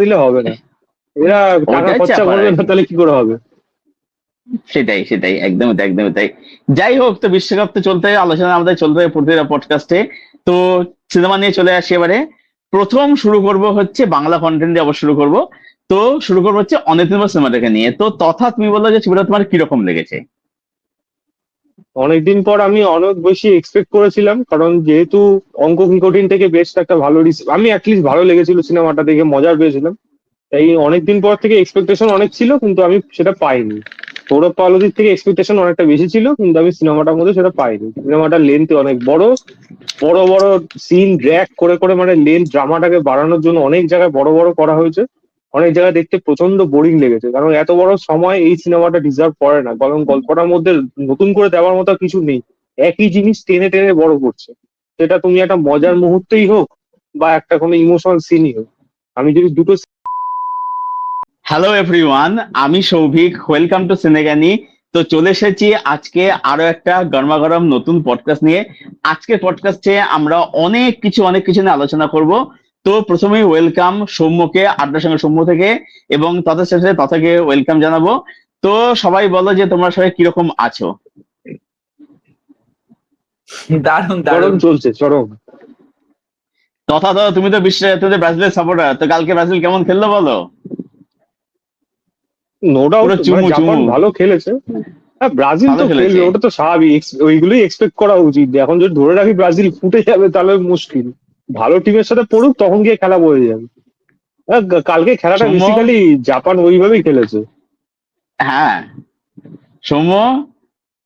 দিলে হবে না, এরা টাকা ওইটাই খরচা চাপ আর করবে না, কি। তাহলে কি করে হবে? সেটাই সেটাই, একদমই তাই, একদমই তাই। যাই হোক, তো বিশ্বকাপ তো চলতে আলোচনা আমাদের চলতে প্রতিটা পডকাস্টে। তো সিনেমা নিয়ে চলে আসি এবারে। প্রথম শুরু করব হচ্ছে বাংলা কন্টেন্ট দিয়ে অবশ্য শুরু করব। তো শুরু করবো হচ্ছে অনির্বাণ সিনেমাটাকে নিয়ে। তো তথা তুমি বলো যে ছবিটা তোমার কিরকম লেগেছে? অনেকদিন পর আমি অনেক বেশি এক্সপেক্ট করেছিলাম, কারণ যেহেতু অঙ্ক কঠিন থেকে বেস্ট একটা ভালো আমি অ্যাটলিস্ট ভালো লেগেছিল সিনেমাটা দেখে, মজা পেয়েছিলাম। তাই অনেকদিন পর থেকে এক্সপেকটেশন অনেক ছিল, কিন্তু আমি সেটা পাইনি। সৌরভ পালদির থেকে এক্সপেকটেশন অনেকটা বেশি ছিল, কিন্তু আমি সিনেমাটার মধ্যে সেটা পাইনি। সিনেমাটার লেন্থ অনেক বড়, বড় বড় সিন ড্র্যাগ করে করে, মানে লেন্থ ড্রামাটাকে বাড়ানোর জন্য অনেক জায়গায় বড় বড় করা হয়েছে। অনেক জায়গায় দেখতে প্রচন্ড বোরিং লেগেছে, কারণ এত বড় সময় এই সিনেমাটা ডিজার্ভ করে না, কারণ গল্পটার মধ্যে নতুন করে দেওয়ার মতো কিছু নেই। একই জিনিস টেনে টেনে বড় করছে। সেটা তুমি একটা মজার মুহূর্তেই হোক বা একটা কোনো ইমোশনাল সিনই হোক। আমি যদি দুটো হ্যালো এভরিওয়ান, আমি সৌভিক, ওয়েলকাম টু সিনেগানি। তো চলে এসেছি আজকে আরো একটা গরমাগরম নতুন পডকাস্ট নিয়ে। আজকের পডকাস্টে আমরা অনেক কিছু নিয়ে আলোচনা করব। তো প্রথমেই ওয়েলকাম সৌম্যকে, আড্ডার সঙ্গে সৌম্য থেকে, এবং তাদের সাথে তথাকে ওয়েলকাম জানাবো। তো সবাই বলো যে তোমরা সবাই কিরকম আছো? দারুণ চরম দারুণ। চলছে, চরম। তথা তো তুমি তো বিশ্বের ব্রাজিলের সাপোর্টার, তো কালকে ব্রাজিল কেমন খেললো বলো? নো পুরো ডাউট, মানে চুমু জাপান চুমু। ভালো খেলেছে। হ্যাঁ, ব্রাজিল ভালো তো খেলেছে। খেলবে, ওটা তো স্বাভাবিক, ওইগুলোই এক্সপেক্ট করা উচিত। এখন যদি ধরে রাখি ব্রাজিল ফুটে যাবে, তাহলে মুশকিল। ভালো টিমের সাথে পড়ুক, তখন গিয়ে খেলা বোঝা যাবে। কালকে খেলাটা সৌম্য। বেসিক্যালি জাপান ওইভাবেই খেলেছে। হ্যাঁ, সৌম্য,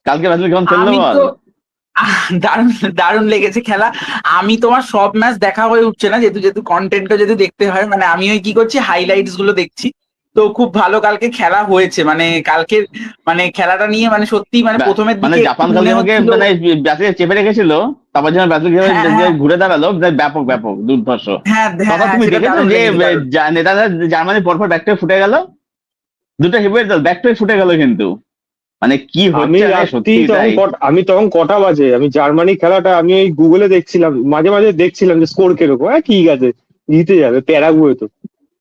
কালকে ব্রাজিল কেমন খেললো আমি বল? তো দারুণ দারুণ লেগেছে খেলা। আমি তোমার সব ম্যাচ দেখা হয়ে উঠছে না, যেহেতু যেহেতু কন্টেন্টও যদি দেখতে হয়, মানে আমি ওই কি করছি, হাইলাইটস গুলো দেখছি। তো খুব ভালো কালকে খেলা হয়েছে, মানে কালকের মানে খেলাটা নিয়ে মানে সত্যি মানে প্রথমের মানে দিকে একটু জাপান কালকে মনে আমাকে হচ্ছিল। মানে ব্রাজিল চেপে রেখেছিল, তারপর যখন ব্রাজিল হ্যাঁ হ্যাঁ ঘুরে দাঁড়ালো, ব্যাপক ব্যাপক দুর্ধর্ষ। হ্যাঁ হ্যাঁ তথা হ্যাঁ, তুমি সেটা দেখেছো দারুণ যে লেগেছে, দারুণ। নেদারল্যান্ড জার্মানি পরপর ব্যাক টু ফুটে গেল, দুটো হেভিওয়েট দল ব্যাক টু ফুটে গেল কিন্তু। মানে কি আমি হচ্ছে আরে, রাত্রি সত্যি তখন তাই। আমি তখন কটা বাজে, আমি জার্মানি খেলাটা আমি ওই গুগলে দেখছিলাম, মাঝে মাঝে দেখছিলাম যে স্কোর কিরকম। হ্যাঁ ঠিক আছে, জিতে যাবে প্যারাগুয়ে তো।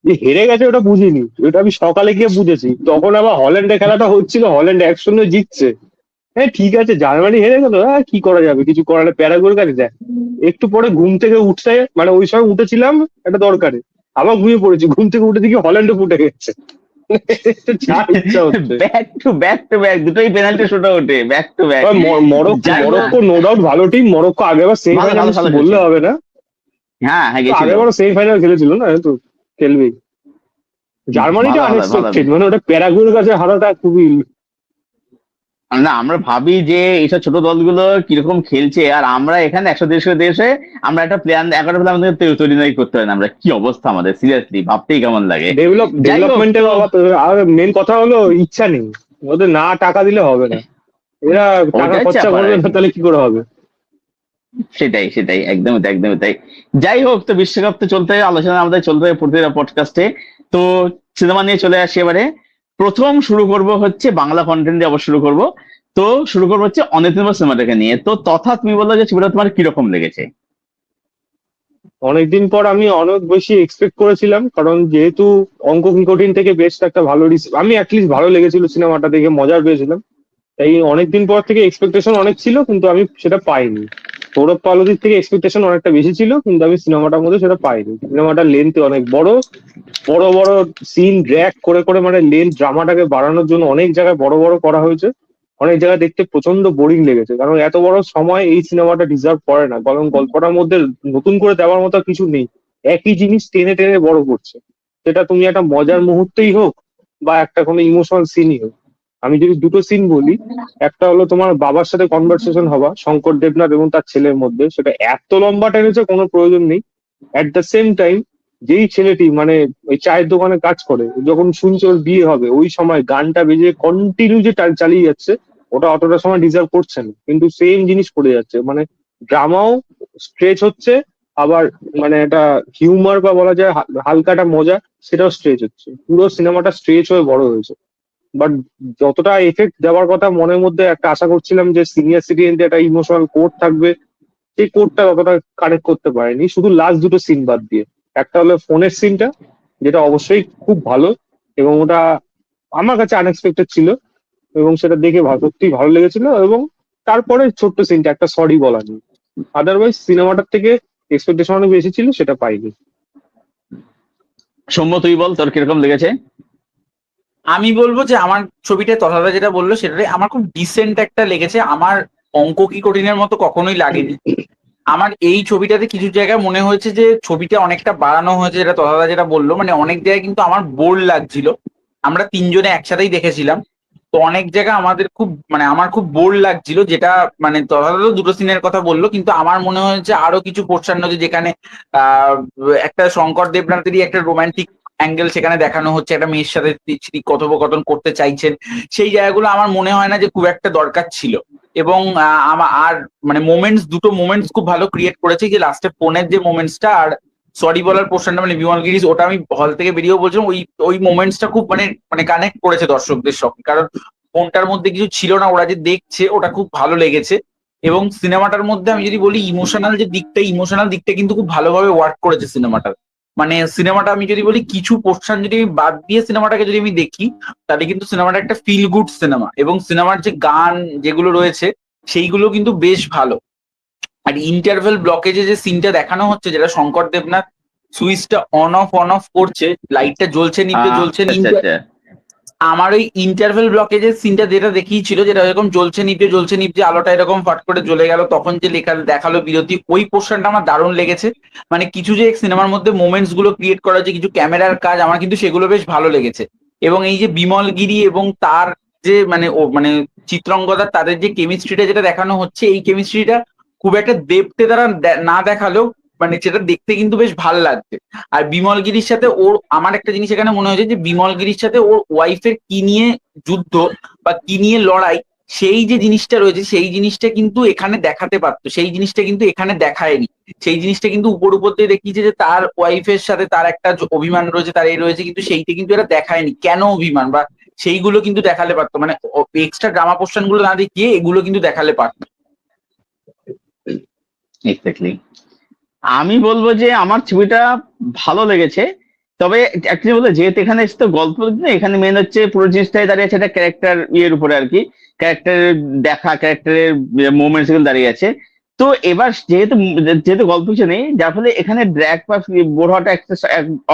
যে হেরে গেছে ওটা বুঝিনি, ওটা আমি সকালে গিয়ে বুঝেছি। তখন আবার হল্যান্ডের খেলাটা হচ্ছিল, হল্যান্ড 1-0 জিতছে। হ্যাঁ ঠিক আছে, জার্মানি হেরে গেল, হ্যাঁ কি করা যাবে, কিছু করার নেই, প্যারাগুয়ের কাছে দেখ। একটু পরে ঘুম থেকে উঠতে, মানে ওই সময় উঠেছিলাম একটা দরকারে, আবার ঘুমিয়ে পড়েছি, ঘুম থেকে উঠে দেখি হল্যান্ডও ফুটে গেছে। যা ইচ্ছা হচ্ছে। ব্যাক টু ব্যাক দুটোই পেনাল্টি শুট আউটে, ব্যাক টু ব্যাক। এবার মরক্কো যাই হোক, মরক্কো নো ডাউট ভালো টিম, মরক্কো আগেবার ভালো ভালো সেমিফাইনালিস্ট ভালো বললে খেলছে। হবে না। হ্যাঁ হ্যাঁ, তো গেছিল। আগেবারও সেমিফাইনাল খেলেছিল না, তো খেলবেই। জার্মানিটা ভালো ভালো ভালো। আনএক্সপেক্টেড, মানে ওটা প্যারাগুয়ের কাছে হারাটা খুবই। না, আমরা ভাবি যে এইসব ছোট দলগুলো কিরকম খেলছে, আর আমরা এখানে 100-150 দেশে আমরা একটা প্ল্যান, 11টা প্ল্যান আমাদের তৈরি নাই করতে হয় না, আমরা কি অবস্থা আমাদের, সিরিয়াসলি ভাবতেই কেমন লাগে। যাই হোক ডেভেলপমেন্টের তো, অভাব। আর মেন কথা হলো ইচ্ছা নেই, ওদের না টাকা দিলে হবে না। এরা টাকা ওইটাই খরচা চাপ আর করবে না, কি। তাহলে কি করে হবে? সেটাই সেটাই, একদমই তাই, একদমই তাই। যাই হোক, তো বিশ্বকাপ তো চলতে আলোচনা আমাদের চলতে প্রতিটা পডকাস্টে। তো সিনেমা নিয়ে চলে আসি এবারে। প্রথম শুরু করব হচ্ছে বাংলা কন্টেন্ট দিয়ে অবশ্য শুরু করব। তো শুরু করবো হচ্ছে অনির্বাণ সিনেমাটাকে নিয়ে। তো তথা তুমি বলো যে ছবিটা তোমার কিরকম লেগেছে? অনেকদিন পর আমি অনেক বেশি এক্সপেক্ট করেছিলাম, কারণ যেহেতু অঙ্ক কঠিন থেকে বেস্ট একটা ভালো আমি অ্যাটলিস্ট ভালো লেগেছিল সিনেমাটা দেখে, মজা পেয়েছিলাম। তাই অনেকদিন পর থেকে এক্সপেকটেশন অনেক ছিল, কিন্তু আমি সেটা পাইনি। সৌরভ পালদির থেকে এক্সপেকটেশন অনেকটা বেশি ছিল, কিন্তু আমি সিনেমাটার মধ্যে সেটা পাইনি। সিনেমাটার লেন্থ অনেক বড়, বড় বড় সিন ড্র্যাগ করে করে, মানে লেন্থ ড্রামাটাকে বাড়ানোর জন্য অনেক জায়গায় বড় বড় করা হয়েছে। অনেক জায়গায় দেখতে প্রচন্ড বোরিং লেগেছে, কারণ এত বড় সময় এই সিনেমাটা ডিজার্ভ করে না, কারণ গল্পটার মধ্যে নতুন করে দেওয়ার মতো কিছু নেই। একই জিনিস টেনে টেনে বড় করছে। সেটা তুমি একটা মজার মুহূর্তেই হোক বা একটা কোনো ইমোশনাল সিনই হোক। আমি যদি দুটো সিন বলি, একটা হলো তোমার বাবার সাথে কনভারসেশন হওয়া শঙ্কর দেবনাথ এবং তার ছেলের মধ্যে, সেটা এত লম্বা টেনেছে কোনো প্রয়োজন নেই। অ্যাট দ্য সেম টাইম, যেই ছেলেটি মানে ওই চায়ের দোকানে কাজ করে, যখন শুনছে ওর বিয়ে হবে, ওই সময় গানটা বেজে কন্টিনিউ যে চালিয়ে যাচ্ছে, ওটা অতটা সময় ডিজার্ভ করছে না, কিন্তু সেম জিনিস করে যাচ্ছে। মানে ড্রামাও স্ট্রেচ হচ্ছে, আবার মানে একটা হিউমার বা বলা যায় হালকাটা মজা, সেটাও স্ট্রেচ হচ্ছে। পুরো সিনেমাটা স্ট্রেচ হয়ে বড় হয়েছে। বাট যতটা এফেক্ট দেওয়ার কথা মনের মধ্যে একটা আশা করছিলাম যে সিনিয়র সিটিজেনদের একটা ইমোশনাল কোড থাকবে, সেই কোডটা ততটা কানেক্ট করতে পারেনি, শুধু লাস্ট দুটো সিন বাদ দিয়ে। একটা হলো ফোনের সিনটা, যেটা অবশ্যই খুব ভালো, এবং ওটা আমার কাছে আনএক্সপেক্টেড ছিল, এবং সেটা দেখে সত্যি ভালো লেগেছিল। এবং তারপরে ছোট্ট সিনটা একটা সরি বলা নেই, আদারওয়াইজ সিনেমাটার থেকে এক্সপেকটেশন অনেক বেশি ছিল, সেটা পাইনি। সৌম্য, তুই বল তোর কিরকম লেগেছে? আমি বলবো যে আমার ছবিটা তথাদা যেটা বললো সেটাই আমার খুব ডিসেন্ট একটা লেগেছে। আমার অঙ্ক কি কঠিনের মতো কখনোই লাগেনি। আমার এই ছবিটাতে কিছু জায়গায় মনে হয়েছে যে ছবিটা অনেকটা বাড়ানো হয়েছে, যেটা তথাদা যেটা বললো, মানে অনেক জায়গায় কিন্তু আমার বোর লাগছিল। আমরা তিনজনে একসাথেই দেখেছিলাম, তো অনেক জায়গা আমাদের খুব মানে আমার খুব বোর লাগছিল, যেটা মানে তথাদা তো দুটো সিনের কথা বললো, কিন্তু আমার মনে হয়েছে আরো কিছু পোর্শন রয়েছে যেখানে আহ একটা শঙ্কর দেবনাথেরই একটা রোমান্টিক অ্যাঙ্গেল সেখানে দেখানো হচ্ছে, একটা মেয়ের সাথে তিনি কথোপকথন করতে চাইছেন। সেই জায়গাগুলো আমার মনে হয় না যে খুব একটা দরকার ছিল। এবং আমার আর মানে দুটো মোমেন্টস খুব ভালো ক্রিয়েট করেছে, যে লাস্টে ফোনের যে মোমেন্টসটা আর সরি বলার পোর্শনটা, মানে বিমল গিরিশ, ওটা আমি হল থেকে বেরিয়েও বলছিলাম, ওই ওই মোমেন্টসটা খুব মানে মানে কানেক্ট করেছে দর্শকদের সঙ্গে, কারণ ফোনটার মধ্যে কিছু ছিল না, ওরা যে দেখছে ওটা খুব ভালো লেগেছে। এবং সিনেমাটার মধ্যে আমি যদি বলি ইমোশনাল দিকটা কিন্তু খুব ভালোভাবে ওয়ার্ক করেছে সিনেমাটার। মানে সিনেমাটা আমি যদি বলি কিছু পোর্শন যদি আমি বাদ দিয়ে সিনেমাটাকে যদি আমি দেখি, তাহলে কিন্তু সিনেমাটা একটা ফিল গুড সিনেমা, এবং সিনেমার যে গান যেগুলো রয়েছে সেইগুলো কিন্তু বেশ ভালো। আর ইন্টারভেল ব্লকেজে যে সিনটা দেখানো হচ্ছে, যেটা শঙ্কর দেবনাথ সুইচটা অন অফ করছে, লাইটটা জ্বলছে নিভছে জ্বলছে আচ্ছা নিভছে, আচ্ছা। আমার ওই ইন্টারভেল ব্লকেজের সিনটা যেটা দেখিয়েছিল, যেটা এরকম জ্বলছে নিভছে আলোটা এরকম ফাট করে জ্বলে গেল, তখন যে লেখা দেখালো বিরতি, ওই পোর্শনটা আমার দারুণ লেগেছে। মানে কিছু যে সিনেমার মধ্যে মোমেন্টস গুলো ক্রিয়েট করা হচ্ছে, কিছু ক্যামেরার কাজ, আমার কিন্তু সেগুলো বেশ ভালো লেগেছে। এবং এই যে বিমল গিরি এবং তার যে মানে ও মানে চিত্রঙ্গদার তাদের যে কেমিস্ট্রিটা যেটা দেখানো হচ্ছে, এই কেমিস্ট্রিটা খুব একটা দেবতে তারা না দেখালেও মানে সেটা দেখতে কিন্তু বেশ ভাল লাগছে। আর বিমলগিরির সাথে ওর আমার একটা জিনিস এখানে মনে হয়েছে যে বিমলগিরির সাথে ওর ওয়াইফের কি নিয়ে যুদ্ধ বা কি নিয়ে লড়াই, সেই যে জিনিসটা রয়েছে সেই জিনিসটা কিন্তু এখানে দেখাতে পারতো, সেই জিনিসটা কিন্তু এখানে দেখায়নি। সেই জিনিসটা কিন্তু উপর উপর দিয়ে দেখিয়েছে যে তার ওয়াইফের সাথে তার একটা অভিমান রয়েছে, তার এই রয়েছে, কিন্তু সেইটা কিন্তু এরা দেখায়নি কেন অভিমান, বা সেইগুলো কিন্তু দেখালে পারতো, মানে এক্সট্রা ড্রামা পোর্শন গুলো না দেখিয়ে এগুলো কিন্তু দেখালে পারতো। এক্স্যাক্টলি। আমি বলবো যে আমার ছবিটা ভালো লেগেছে, তবে অ্যাকচুয়ালি বলতে যেহেতু এখানে এসে তো গল্প না, এখানে মেন হচ্ছে পুরো জিনিসটাই দাঁড়িয়ে আছে একটা ক্যারেক্টার ইয়ের উপরে আর কি, ক্যারেক্টারের দেখা, ক্যারেক্টারের মোমেন্টস গুলো দাঁড়িয়ে আছে। তো এবার যেহেতু যেহেতু গল্প কিছু নেই, যার ফলে এখানে ড্র্যাগ বা বোর হওয়াটা একটা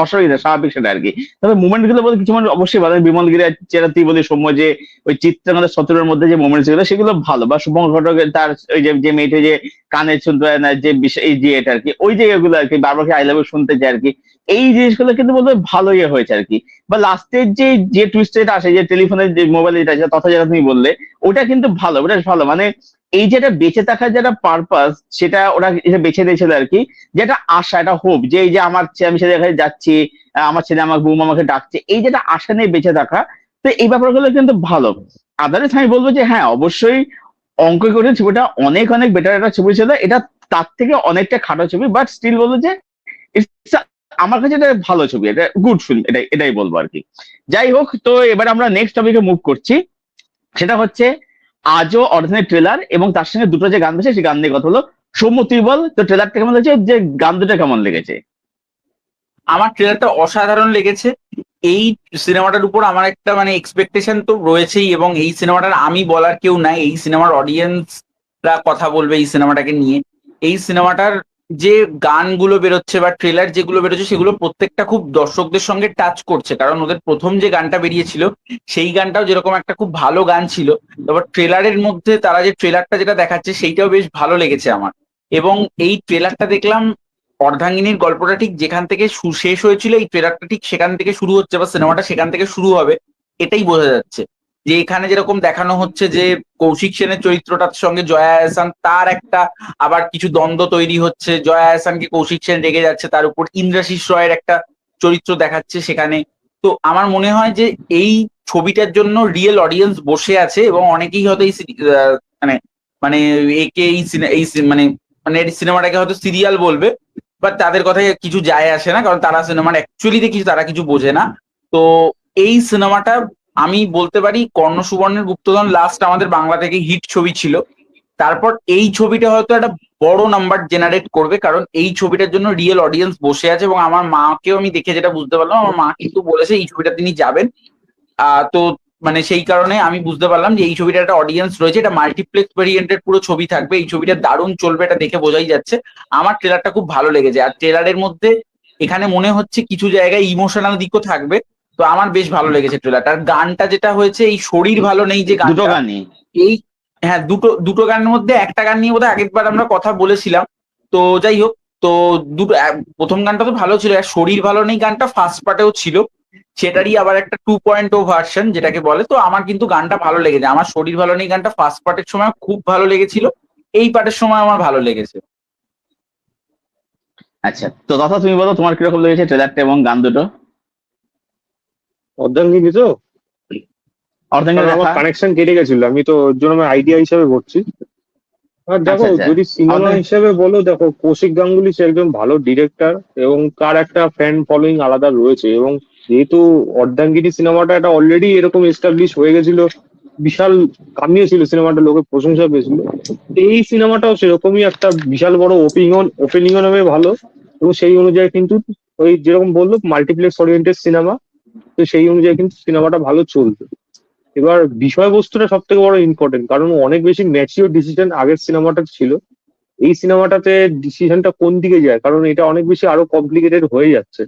অসুবিধা, স্বাভাবিক সেটা আর কি। তবে মুভমেন্ট গুলো বলতে কিছু মানুষ অবশ্যই ভালো, বিমল গিরি যেটা তুই বলি সৌম্য, যে ওই চিত্রাঙ্গদের শত্রুর মধ্যে যে মোমেন্টস গুলো সেগুলো ভালো, বা শুভম ঘটকের তার ওই যে মেয়েটা যে কানে শুনতে পায় না, যে এই যে এটা আর কি, ওই জায়গাগুলো আর কি বারবার আই লাভ ইউ শুনতে চায় আর কি, এই জিনিসগুলো কিন্তু বলতে ভালো ইয়ে হয়েছে আর কি। বা লাস্টের যে যে টুইস্ট যেটা আসে, যে টেলিফোনের যে মোবাইল যেটা আছে তথা যেটা তুমি বললে, ওটা কিন্তু ভালো, ওটা ভালো। মানে এই যেটা বেঁচে থাকার যেটা পারপাস, সেটা ওরা এটা বেছে দিয়েছিল আর কি, যেটা আশা, এটা হোপ, যে এই যে আমার আমি সে জায়গায় যাচ্ছি, আমার ছেলে আমার বৌমা আমাকে ডাকছে, এই যেটা আশা নিয়ে বেঁচে থাকা, তো এই ব্যাপারগুলো কিন্তু ভালো। আদারস আমি বলবো যে হ্যাঁ অবশ্যই অঙ্ক করে ছবিটা অনেক অনেক বেটার একটা ছবি ছিল, এটা তার থেকে অনেকটা খাটো ছবি, বাট স্টিল বলবো যে ইটস, আমার কাছে এটা ভালো ছবি, এটা গুড ফিল্ম, এটাই বলবো আর কি। যাই হোক, তো এবার আমরা নেক্সট টপিকে মুভ করছি, সেটা হচ্ছে আজও অরিজিনাল ট্রেলার এবং তার সঙ্গে দুটো যে গান রয়েছে সেই গান নিয়ে কথা হলো। সৌম্য তুই বল, তো ট্রেলারটা কেমন লেগেছে, যে গান দুটো কেমন লেগেছে? আমার ট্রেলারটা অসাধারণ লেগেছে। এই সিনেমাটার উপর আমার একটা মানে এক্সপেকটেশন তো রয়েছেই, এবং এই সিনেমাটার আমি বলার কেউ নাই, এই সিনেমার অডিয়েন্সরা কথা বলবে এই সিনেমাটাকে নিয়ে। এই সিনেমাটার যে গানগুলো বেরোচ্ছে বা ট্রেলার যেগুলো বেরোচ্ছে, সেগুলো প্রত্যেকটা খুব দর্শকদের সঙ্গে টাচ করছে, কারণ ওদের প্রথম যে গানটা বেরিয়েছিল সেই গানটাও যেরকম একটা খুব ভালো গান ছিল, তারপর ট্রেলারের মধ্যে তারা যে ট্রেলারটা যেটা দেখাচ্ছে সেইটাও বেশ ভালো লেগেছে আমার। এবং এই ট্রেলারটা দেখলাম, অর্ধাঙ্গিনীর গল্পটা ঠিক যেখান থেকে শেষ হয়েছিল, এই ট্রেলারটা ঠিক সেখান থেকে শুরু হচ্ছে, বা সিনেমাটা সেখান থেকে শুরু হবে, এটাই বোঝা যাচ্ছে। যে এখানে যেরকম দেখানো হচ্ছে যে কৌশিক সেনের চরিত্রটার সঙ্গে জয়া আহসান, তার একটা আবার কিছু দ্বন্দ্ব তৈরি হচ্ছে, জয়া আহসানকে কৌশিক সেন রেগে যাচ্ছে, তার উপর ইন্দ্রাশিস রয়ের একটা চরিত্র দেখাচ্ছে সেখানে। তো আমার মনে হয় যে এই ছবিটার জন্য রিয়েল অডিয়েন্স বসে আছে, এবং অনেকেই হয়তো এই মানে মানে একে মানে মানে সিনেমাটাকে হয়তো সিরিয়াল বলবে, বাট তাদের কথায় কিছু যায় আসে না, কারণ তারা সিনেমার অ্যাকচুয়ালিতে কিছু তারা কিছু বোঝে না। তো এই সিনেমাটা আমি বলতে পারি কর্ণ সুবর্ণের গুপ্তধন লাস্ট আমাদের বাংলা থেকে হিট ছবি ছিল, তারপর এই ছবিটা হয়তো একটা বড় নাম্বার জেনারেট করবে, কারণ এই ছবিটার জন্য রিয়েল অডিয়েন্স বসে আছে, এবং আমার মাকেও আমি দেখে যেটা বুঝতে পারলাম, আমার মা কিন্তু বলেছে এই ছবিটা তিনি যাবেন। তো মানে সেই কারণে আমি বুঝতে পারলাম যে এই ছবিটা একটা অডিয়েন্স রয়েছে, এটা মাল্টিপ্লেক্স ভেরিয়েন্টের পুরো ছবি থাকবে, এই ছবিটা দারুণ চলবে, এটা দেখে বোঝাই যাচ্ছে। আমার ট্রেলারটা খুব ভালো লেগেছে, আর ট্রেলারের মধ্যে এখানে মনে হচ্ছে কিছু জায়গায় ইমোশনাল দিকও থাকবে। তো আমার বেশ ভালো লেগেছে ট্রেলারটা। আর গানটা যেটা হয়েছে, এই শরীর ভালো নেই যে দুটো গানটা, গানই। এই হ্যাঁ দুটো দুটো গানের মধ্যে একটা গান নিয়ে বোধহয় আগেরবার আমরা কথা বলেছিলাম। তো যাই হোক, তো দুটো প্রথম গানটা তো ভালো ছিল, আর শরীর ভালো নেই গানটা ফার্স্ট পার্টেও ছিল, সেটারই আবার একটা 2.0 ভার্সন যেটাকে বলে। তো আমার কিন্তু গানটা ভালো লেগেছে, আমার শরীর ভালো নেই গানটা ফার্স্ট পার্টের সময় খুব ভালো লেগেছিল, এই পার্টের সময় আমার ভালো লেগেছে। আচ্ছা, তো দাদা তুমি বলো তোমার কিরকম লেগেছে ট্রেলারটা এবং গান দুটো? অর্ধাঙ্গিনী তো, অর্ধাঙ্গিনী কারণ আমার দেখা। কানেকশন কেটে গেছিল, আমি তো ওর জন্য আমি আইডিয়া হিসাবে বলছি। আর দেখো, আচ্ছা আচ্ছা। যদি সিনেমা অর্ধাঙ্গিনী। হিসেবে বলো, দেখো কৌশিক গাঙ্গুলি সে একজন ভালো ডিরেক্টর, এবং তার একটা ফ্যান ফলোইং আলাদা রয়েছে। এবং যেহেতু অর্ধাঙ্গিনী সিনেমাটা একটা অলরেডি এরকম এস্টাবলিশ হয়ে গেছিল, বিশাল কামিয়েছিল সিনেমাটা, লোকের প্রশংসা পেয়েছিল। তো এই সিনেমাটাও সেরকমই একটা বিশাল বড় ওপেনিং হবে ভালো। এবং সেই অনুযায়ী কিন্তু ওই যেরকম বললো মাল্টিপ্লেক্স ওরিয়েন্টেড সিনেমা, তো সেই অনুযায়ী কিন্তু সিনেমাটা ভালো চলবে। এবার বিষয়বস্তুটা সব থেকে বড় ইম্পর্টেন্ট, কারণ অনেক বেশি ম্যাচিওর ডিসিশন আগের সিনেমাটা ছিল। এই সিনেমাটাতে ডিসিশনটা কোন দিকে যায়, কারণ এটা অনেক বেশি আরো কমপ্লিকেটেড হয়ে যাচ্ছে।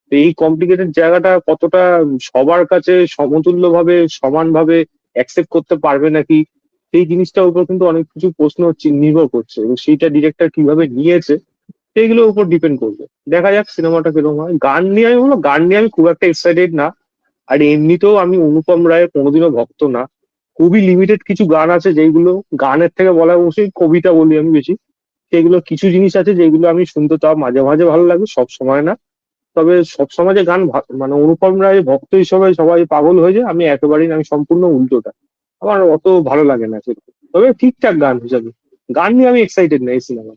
তো এই কমপ্লিকেটেড জায়গাটা কতটা সবার কাছে সমতুল্যভাবে সমানভাবে অ্যাকসেপ্ট করতে পারবে নাকি, সেই জিনিসটার উপর কিন্তু অনেক কিছু প্রশ্ন নির্ভর করছে, এবং সেইটা ডিরেক্টর কিভাবে নিয়েছে সেইগুলোর উপর ডিপেন্ড করবে। দেখা যাক সিনেমাটা কিরকম হয়। গান নিয়ে আমি বলবো, গান নিয়ে আমি খুব একটা এক্সাইটেড না। আর এমনিতেও আমি অনুপম রায়ের কোনোদিনও ভক্ত না। খুবই লিমিটেড কিছু গান আছে যেগুলো, গানের থেকে বলা অবশ্যই কবিতা বলি আমি বেশি, সেগুলো কিছু জিনিস আছে যেগুলো আমি শুনতে তাও মাঝে মাঝে ভালো লাগে, সব সময় না। তবে সব সময় যে গান মানে অনুপম রায় ভক্ত হিসেবে সবাই পাগল হয়ে যায়, আমি একেবারেই না, আমি সম্পূর্ণ উল্টোটা। আমার অত ভালো লাগে না সেরকম। তবে ঠিকঠাক গান হিসাবে, গান নিয়ে আমি এক্সাইটেড না এই সিনেমা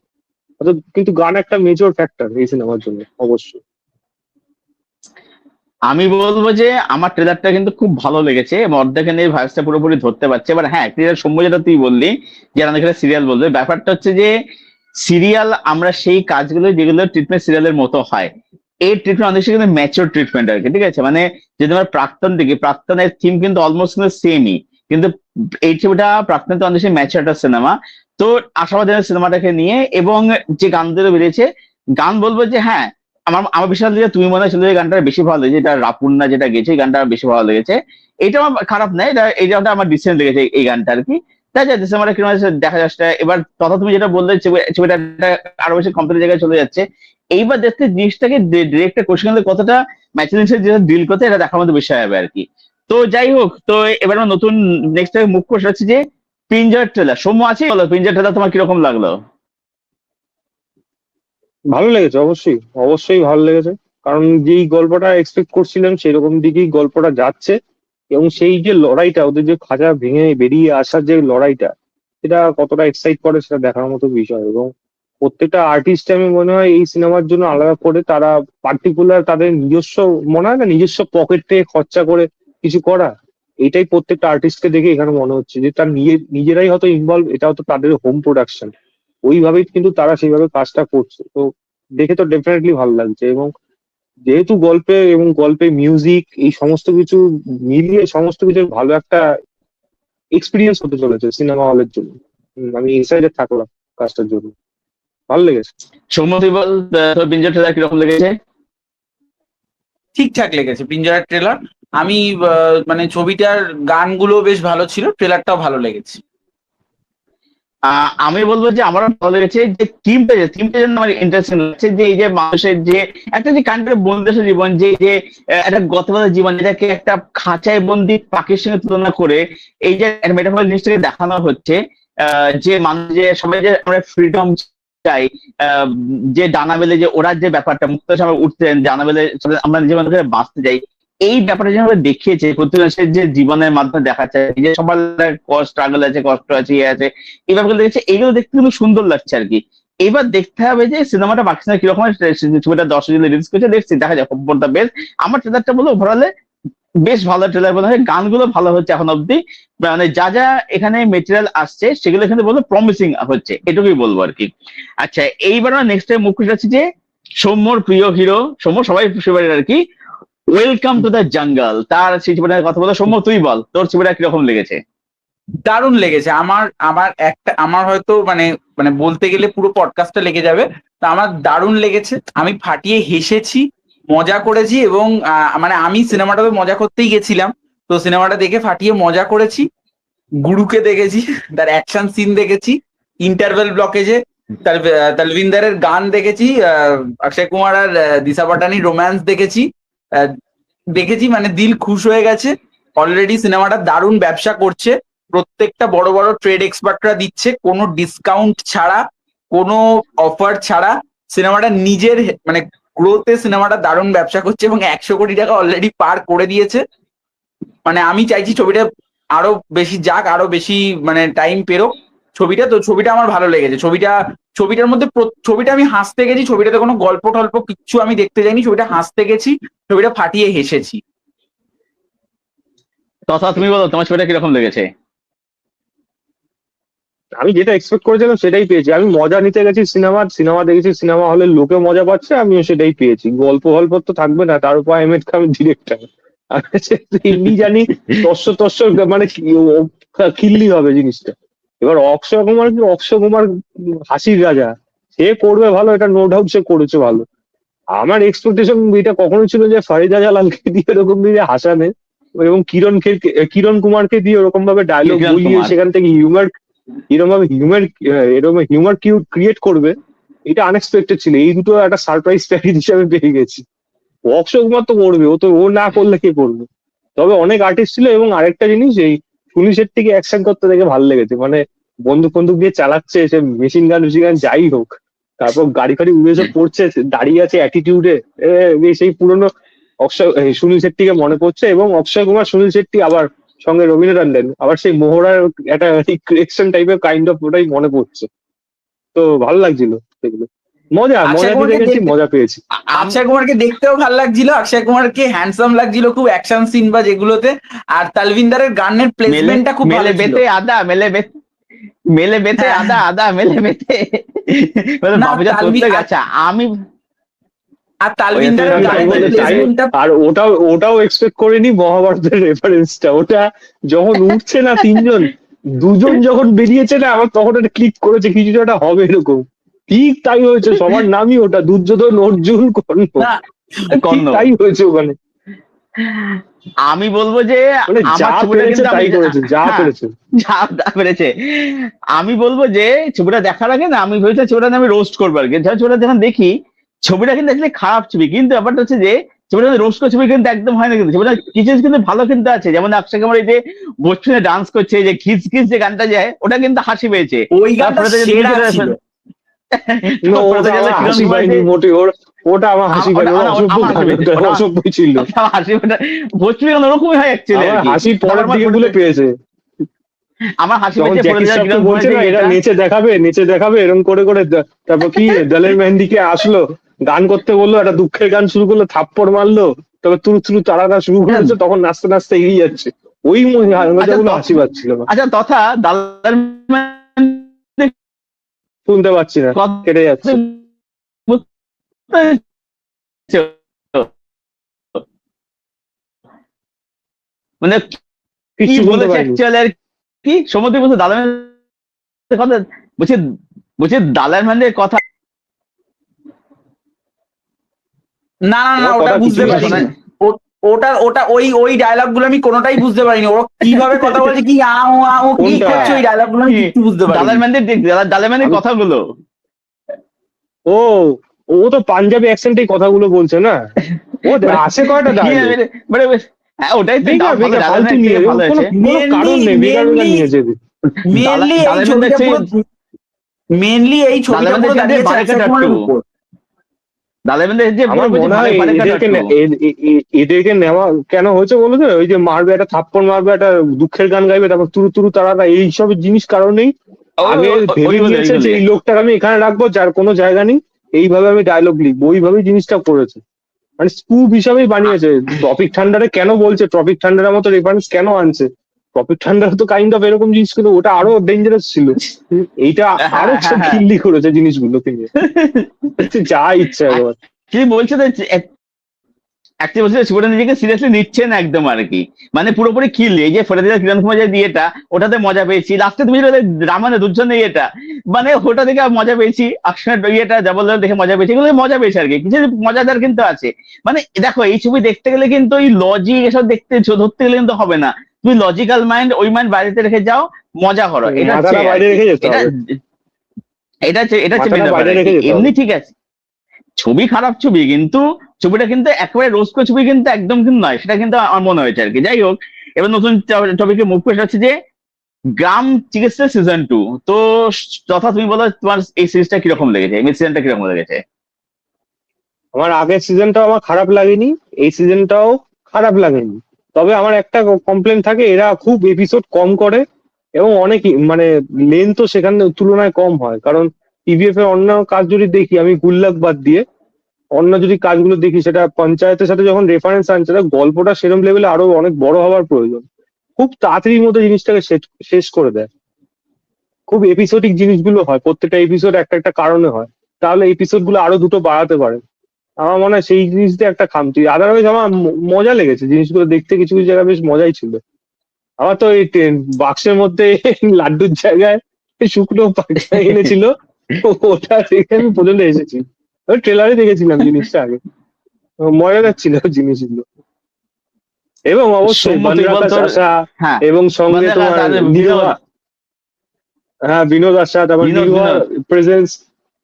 অত, কিন্তু গান একটা মেজর ফ্যাক্টর এই সিনেমার জন্য অবশ্যই। আমি বলবো যে আমার ট্রেলারটা কিন্তু খুব ভালো লেগেছে এবং অর্ধেকে নিয়ে ভয়েসটা পুরোপুরি ধরতে পারছে। এবার হ্যাঁ, ট্রেলার সৌম্য যেটা তুই বললি যে আমাদের এখানে সিরিয়াল বলবে, ব্যাপারটা হচ্ছে যে সিরিয়াল আমরা সেই কাজগুলো যেগুলো ট্রিটমেন্ট সিরিয়ালের মতো হয়, এই ট্রিটমেন্ট অনেক কিন্তু ম্যাচিওর ট্রিটমেন্ট আর কি, ঠিক আছে? মানে যদি আমরা প্রাক্তন দেখি, প্রাক্তনের থিম কিন্তু অলমোস্ট সেমই, কিন্তু এই ছবিটা প্রাক্তন তো অনেক ম্যাচিওর একটা সিনেমা। তো আশাবাদী সিনেমাটাকে নিয়ে, এবং যে গানগুলো বেরিয়েছে, গান বলবো যে হ্যাঁ, আমার আমার বিশাল যে তুমি মনে হয় গানটা বেশি ভালো লেগেছে, এটা রাপুন্না যেটা গেছে এই গানটা বেশি ভালো লেগেছে। এটা আমার খারাপ না, এটা আমার ডিসেন্ট লেগেছে এই গানটা আর কি। তাই যা ডিসেম্বরে কিরকম আছে দেখা যাচ্ছে। এবার তথা তুমি যেটা বললে ছবিটা আরো বেশি কমপ্লিট জায়গায় চলে যাচ্ছে। এইবার দেখতে জিনিসটাকে ডিরেক্টর কোশ্চেন কতটা ম্যাচুরিটি যেটা ডিল করতে, এটা দেখার মতো বিষয় হবে আর কি। তো যাই হোক, তো এবার আমরা নতুন নেক্সট মুখ কোশ্চেন হচ্ছে যে পিঞ্জার ট্রেলার। সৌম্য আছে, বলো পিঞ্জার ট্রেলার তোমার কিরকম লাগলো? ভালো লেগেছে, অবশ্যই অবশ্যই ভালো লেগেছে। কারণ যেই গল্পটা এক্সপেক্ট করছিলাম সেরকম দিকেই গল্পটা যাচ্ছে। এবং সেই যে লড়াইটা, ওদের যে খাঁচা ভেঙে বেরিয়ে আসার যে লড়াইটা, সেটা কতটা এক্সাইট করে সেটা দেখার মতো বিষয়। এবং প্রত্যেকটা আর্টিস্ট আমি মনে হয় এই সিনেমার জন্য আলাদা করে তারা পার্টিকুলার তাদের নিজস্ব, মনে হয় না নিজস্ব পকেট থেকে খরচা করে কিছু করা, এটাই প্রত্যেকটা আর্টিস্টকে দেখে এখানে মনে হচ্ছে যে তার নিজেরাই হয়তো ইনভলভ, এটা হয়তো তাদের হোম প্রোডাকশন, ওইভাবেই কিন্তু তারা সেইভাবে কাজটা করছে। তো দেখে তো ডেফিনেটলি ভালো লাগছে। এবং যেহেতু গল্পে এবং গল্পে মিউজিক এই সমস্ত কিছু মিলিয়ে সমস্ত কিছু ভালো একটা এক্সপিরিয়েন্স হতে চলেছে সিনেমা হলের জন্য। আমি এক্সাইটেড থাকলাম কাজটার জন্য, ভালো লেগেছে। সৌম্য তুই বল, তোর পিঞ্জার ট্রেলার কিরকম লেগেছে? ঠিকঠাক লেগেছে পিঞ্জারার ট্রেলার। আমি মানে ছবিটার গানগুলো বেশ ভালো ছিল, ট্রেলারটাও ভালো লেগেছে। আমি বলবো যে আমারও ভালো লেগেছে যে থিমটা জন্য আমার ইন্টারেস্টিং লাগছে, যে এই যে মানুষের যে একটা যে কান্ট্রি বন্দিদশা জীবন, যে যে একটা গতবাদা জীবন, এটাকে একটা খাঁচায় বন্দি পাখির সঙ্গে তুলনা করে এই যে মেটাফোরিক জিনিসটাকে দেখানো হচ্ছে। যে মানুষ, যে সবাই যে আমরা ফ্রিডম চাই, যে ডানা মেলে যে ওরা যে ব্যাপারটা মুক্ত সময় উঠতেন, ডানা মেলে আমরা নিজের মধ্যে করে বাঁচতে চাই, এই ব্যাপারটা যেভাবে দেখিয়েছে প্রত্যেকের যে জীবনের মাধ্যমে দেখাচ্ছে যে সবার স্ট্রাগল আছে, কষ্ট আছে, ইয়ে আছে, এই ব্যাপারগুলো দেখছে, এইগুলো দেখতে কিন্তু সুন্দর লাগছে আর কি। এবার দেখতে হবে যে সিনেমাটা পাকিস্তানের কিরকম হয়, ছবিটা 10 জন রিলিজ করেছে, দেখছি দেখা যাক বেশ। আমার ট্রেলারটা বলো ওভারঅলে বেশ ভালো ট্রেলার মনে হয়, গানগুলো ভালো হচ্ছে এখন অব্দি, মানে যা যা এখানে মেটেরিয়াল আসছে সেগুলো এখানে বলবো প্রমিসিং হচ্ছে, এটুকুই বলবো আর কি। আচ্ছা, এইবার নেক্সট টাইম মুখ আছে যে সৌম্যর প্রিয় হিরো, সৌম্য সবাই ফেভারিট আর কি, ওয়েলকাম টু দ্য জঙ্গল, তার সেই ছবিটার কথা বলো। সৌম্য তুই বল, তোর ছবিটা কিরকম লেগেছে? দারুণ লেগেছে আমার। আমার হয়তো মানে মানে বলতে গেলে পুরো পডকাস্টটা লেগে যাবে। তা আমার দারুণ লেগেছে, আমি ফাটিয়ে হেসেছি, মজা করেছি, এবং মানে আমি সিনেমাটাতে মজা করতেই গেছিলাম, তো সিনেমাটা দেখে ফাটিয়ে মজা করেছি। গুরুকে দেখেছি, তার অ্যাকশন সিন দেখেছি, ইন্টারভেল ব্লকেজে তালবিন্দারের গান দেখেছি, অক্ষয় কুমার আর দিশা পাটানির রোম্যান্স দেখেছি। দেখেছি মানে দিল খুশ হয়ে গেছে। অলরেডি সিনেমাটা দারুণ ব্যবসা করছে, প্রত্যেকটা বড় বড় ট্রেড এক্সপার্টরা দিচ্ছে কোনো ডিসকাউন্ট ছাড়া, কোনো অফার ছাড়া। সিনেমাটা নিজের মানে গ্রোথে সিনেমাটা দারুণ ব্যবসা করছে, এবং 100 কোটি টাকা অলরেডি পার করে দিয়েছে। মানে আমি চাইছি ছবিটা আরো বেশি যাক, আরো বেশি মানে টাইম পেরোক ছবিটা। তো ছবিটা আমার ভালো লেগেছে। ছবিটার মধ্যে ছবিটা আমি হাসতে গেছি, ছবিটাতে কোনো গল্প টল্প কিচ্ছু আমি দেখতে যাইনি, ছবিটা হাসতে গেছি, ছবিটা ফাটিয়ে হেসেছি। তথা তুমি বলো, তোমার ছবিটা কিরকম লেগেছে? আমি যেটা এক্সপেক্ট করেছিলাম সেটাই পেয়েছি। আমি মজা নিতে গেছি, সিনেমা দেখেছি, সিনেমা হলে লোকে মজা পাচ্ছে, আমিও সেটাই পেয়েছি। গল্প তো থাকবে না, তার উপর আহমেদ খান ডিরেক্টর, এমনি জানি তস্য মানে খিল্লি হবে জিনিসটা। এবার অক্ষয় কুমার হাসির রাজা, সে করবে ভালো, এটা নো ডাউট, সে করেছে ভালো। আমার এক্সপেকটেশন এটা কখনো ছিল যে ফারিদা জালালকে দিয়ে এরকম দিয়ে হাসানে, এবং কিরণ কুমারকে দিয়ে ওরকম ভাবে ডায়লগ কিরণ বলিয়ে কুমার। সেখান থেকে এরকম ক্রিয়েট করবে, এটা আনএক্সপেক্টেড ছিল। এই দুটো একটা সারপ্রাইজ প্যাকেজ হিসাবে পেয়ে গেছি। অক্ষয় কুমার তো করবে, ও না করলে কে করবে? তবে অনেক আর্টিস্ট ছিল। এবং আরেকটা জিনিস, এই সুনীল শেট্টিকে অ্যাকশন করতে দেখে ভালো লেগেছে। মানে বন্দুক দিয়ে চালাচ্ছে, সে মেশিন গান যাই হোক, তারপর গাড়ি ফাড়ি উড়ে এসে পড়ছে, দাঁড়িয়ে আছে অ্যাটিটিউডে, সেই পুরনো সুনীল শেট্টিকে মনে পড়ছে। এবং অক্ষয় কুমার, সুনীল শেট্টি, আবার সঙ্গে রবীন্দ্র ট্যান্ডন, আবার সেই মোহরার একটা ক্রিয়েশন টাইপের কাইন্ড অফ, ওটাই মনে পড়ছে। তো ভালো লাগছিল সেগুলো, মজা অক্ষয় দিয়ে কুমারকে গেছি, দেখতে মজা পেয়েছি। অক্ষয় কুমারকে দেখতেও ভালো লাগছিল, অক্ষয় কুমারকে হ্যান্ডসাম লাগছিল খুব অ্যাকশন সিন বা যেগুলোতে। আর তালবিন্দারের গানের মেলে প্লেসমেন্টটা খুব ভালো মেলে ছিল। বেতে আদা, মেলে বেতে হ্যাঁ, আদা, আদা মেলে বেতে, মানে না বাবু যা করতে গেছে। আমি আর তালবিন্দারের ওই গানের বলে প্লেসমেন্টটা আর ওটাও এক্সপেক্ট করিনি, মহাভারতের রেফারেন্সটা। ওটা যখন উঠছে না তিনজন, দুজন যখন বেরিয়েছে না, আমার তখন একটা ক্লিক করেছে কিছু একটা হবে এরকম। ঠিক তাই হয়েছে, সবার নামই ওটা, দুর্যোধন, অর্জুন, কর্ণ, না ঠিক কর্ণ। তাই হয়েছে ওখানে। আমি বলবো যে মানে যা আমার ছবিটা পেরেছে কিন্তু তাই করেছে, যা হ্যাঁ, পেরেছে। যা পেরেছে। আমি বলবো যে ছবিটা দেখার আগে না আমি ভেবেছিলাম ছবিটা আমি রোস্ট করবো আর কি। ছবিটা যখন দেখি, ছবিটা কিন্তু আসলে খারাপ ছবি, কিন্তু ব্যাপারটা হচ্ছে যে ছবিটা রোস্ট করা ছবি কিন্তু একদম হয় না। কিন্তু ছবিটা কিছু কিন্তু ভালো কিন্তু আছে, যেমন অক্ষয় কুমার এই যে বচ্চনে ডান্স করছে, যে খিস খিস যে গানটা যায়, ওটা কিন্তু হাসি পেয়েছে। ওই গানটা সেরা ছিল। ওটা আমার হাসি পায়নি মোটে, ওটা আমার হাসি পায়নি, অসভ্য ছিল। হাসি ভোজপুরি গান ওরকমই হয় অ্যাকচুয়ালি। আমার হাসি পরের দিকে বলে পেয়েছে, আমার হাসি যখন জ্যাকি শ্রফকে বলছে না এরা নেচে দেখাবে এরকম করে করে, তারপর কি দলের মেহেন্দিকে আসলো, গান করতে বললো, একটা দুঃখের গান শুরু করলো, থাপ্পড় মারলো, তবে তুরু তারাটা শুরু করেছে, তখন নাচতে নাচতে এগিয়ে যাচ্ছে। ওই মজাগুলো হাসি পাচ্ছিল না। আচ্ছা, তথা দালাল শুনতে পাচ্ছি না, কেটে যাচ্ছে। মানে কি কিছু বলতে বলেছে পারিনি। অ্যাকচুয়ালি আর কি, সমুদ্র বলছে দালালের কথা, বলছে দালাল ম্যানের কথা। না না না, ওর ওটা কথা বুঝতে কিছুই পারিনি। শোনা যায়। ওটা ওই ডায়লগ গুলো আমি কোনোটাই বুঝতে পারিনি। ওরা কিভাবে কথা বলছে, কি আও আও কি কোনটা? করছে, ওই ডায়লগ গুলো আমি কিছু বুঝতে দালাল পারিনি। ম্যানের কথাগুলো, ও ও তো পাঞ্জাবি অ্যাকসেন্টেই কথাগুলো বলছে না, ও আসে কয়টা ডায়লগ। মানে হ্যাঁ, ওটাই তো বেকার ভালো, ফালতু নিয়ে, ভালো কোনো হয়েছে। কারণ নেই, বেকার নিয়েছে। মেনলি এই দালাল ছবিটা ম্যান পুরো মেনলি এই ছবিটা পুরো দাঁড়িয়েছে অক্ষয় কুমারের উপর। আমার মনে হয় এদেরকে নেওয়া কেন হয়েছে বলো তো, ওই যে মারবে একটা থাপ্পড়, মারবে একটা দুঃখের গান গাইবে, তারপর তুরু তারাটা, এইসব জিনিস কারণেই আগে ভেবে নিয়েছে যে এই লোকটাকে আমি এখানে রাখবো, যার কোনো জায়গা নেই, এইভাবে আমি ডায়লগ লিখবো, ওইভাবেই জিনিসটা করেছে। মানে স্কুপ হিসাবেই বানিয়েছে। ট্রপিক ঠান্ডারে কেন বলছে, ট্রপিক ঠান্ডারের মতো রেফারেন্স কেন আনছে? ট্রপিক ঠান্ডার তো কাইন্ড অফ এরকম জিনিস ছিল, ওটা আরো ডেঞ্জারাস ছিল। এইটা আরো হ্যাঁ হ্যাঁ হ্যাঁ খিল্লি করেছে জিনিসগুলোকে নিয়ে, যা ইচ্ছা একবার। কি বলছে অ্যাকচুয়ালি বলছে ছবিটা নিজেকে সিরিয়াসলি নিচ্ছে না একদম আর কি, মানে পুরোপুরি খিল। এই যে ফেরাদিদা কিরণ কুমার যে দিয়েটা, ওটাতে মজা পেয়েছি। লাস্টে তুমি যেটা রামানে দুজনে ইয়েটা, মানে ওটা দেখে মজা পেয়েছি। অক্ষয় ইয়েটা ডাবল দেখে মজা পেয়েছি, এগুলো মজা পেয়েছি আর কি। কিছু মজাদার কিন্তু আছে। মানে দেখো এই ছবি দেখতে গেলে কিন্তু ওই লজিক এসব ধরতে গেলে কিন্তু হবে না। তুমি লজিক্যাল মাইন্ড, ওই মাইন্ড বাইরেতে রেখে যাও, মজা করো। এটা হচ্ছে মাথাটা বাইরে রেখে যেতে এটা হবে, এটা হচ্ছে মাথাটা main ব্যাপার বাইরে আর কি। রেখে যেতে এমনি হবে। ঠিক আছে, ছবি খারাপ ছবি, কিন্তু ছবিটা কিন্তু একেবারে রোজ করে ছবি কিন্তু একদম কিন্তু নয়, সেটা কিন্তু আমার মনে হয়েছে আর কি। যাই হোক, এবার নতুন টপিকে মুভ করে হচ্ছে যে গ্রাম চিকিৎসা সিজন 2। তো তথা তুমি বলো তোমার এই সিরিজটা কিরকম লেগেছে, এই সিজনটা কিরকম লেগেছে? আমার আগের সিজনটাও আমার খারাপ লাগেনি, এই সিজনটাও খারাপ লাগেনি। তবে আমার একটা কমপ্লেন থাকে, এরা খুব এপিসোড কম করে এবং অনেক মানে লেন্থও সেখানে তুলনায় কম হয়। কারণ টিভিএফ এর অন্য কাজ যদি দেখি আমি, গুল্লাক বাদ দিয়ে অন্য যদি কাজগুলো দেখি, সেটা পঞ্চায়েতের সাথে যখন রেফারেন্স আনছে, সেটা গল্পটা সেরম লেভেলে আরো অনেক বড় হওয়ার প্রয়োজন। খুব তাড়াতাড়ির মধ্যে জিনিসটাকে শেষ করে দেয়। খুব এপিসোডিক জিনিসগুলো হয়, প্রত্যেকটা এপিসোড একটা একটা কারণে হয়। তাহলে এপিসোড গুলো আরো দুটো বাড়াতে পারে। আমার মনে হয় সেই জিনিসটা একটা খামতি। আদারওয়াইজ আমার মজা লেগেছে জিনিসগুলো দেখতে, কিছু কিছু জায়গায় বেশ মজাই ছিল। আমার তো এই বাক্সের মধ্যে লাড্ডুর জায়গায় শুকনো পাখা এনেছিল, ওটা দেখে আমি পর্যন্ত এসেছি। ট্রেলারে দেখেছিলাম জিনিসটা আগে, মজাদার ছিল জিনিসগুলো। এবং অবশ্যই সৌম্য, তুই বল বনরাকাশ তোর। আশা, হ্যাঁ, এবং সঙ্গে বনরাকাশ তোমার আর নিরোহা। হ্যাঁ, বিনোদ আশা, তারপর বিনোদ নিরোহা বিনোদ প্রেজেন্স।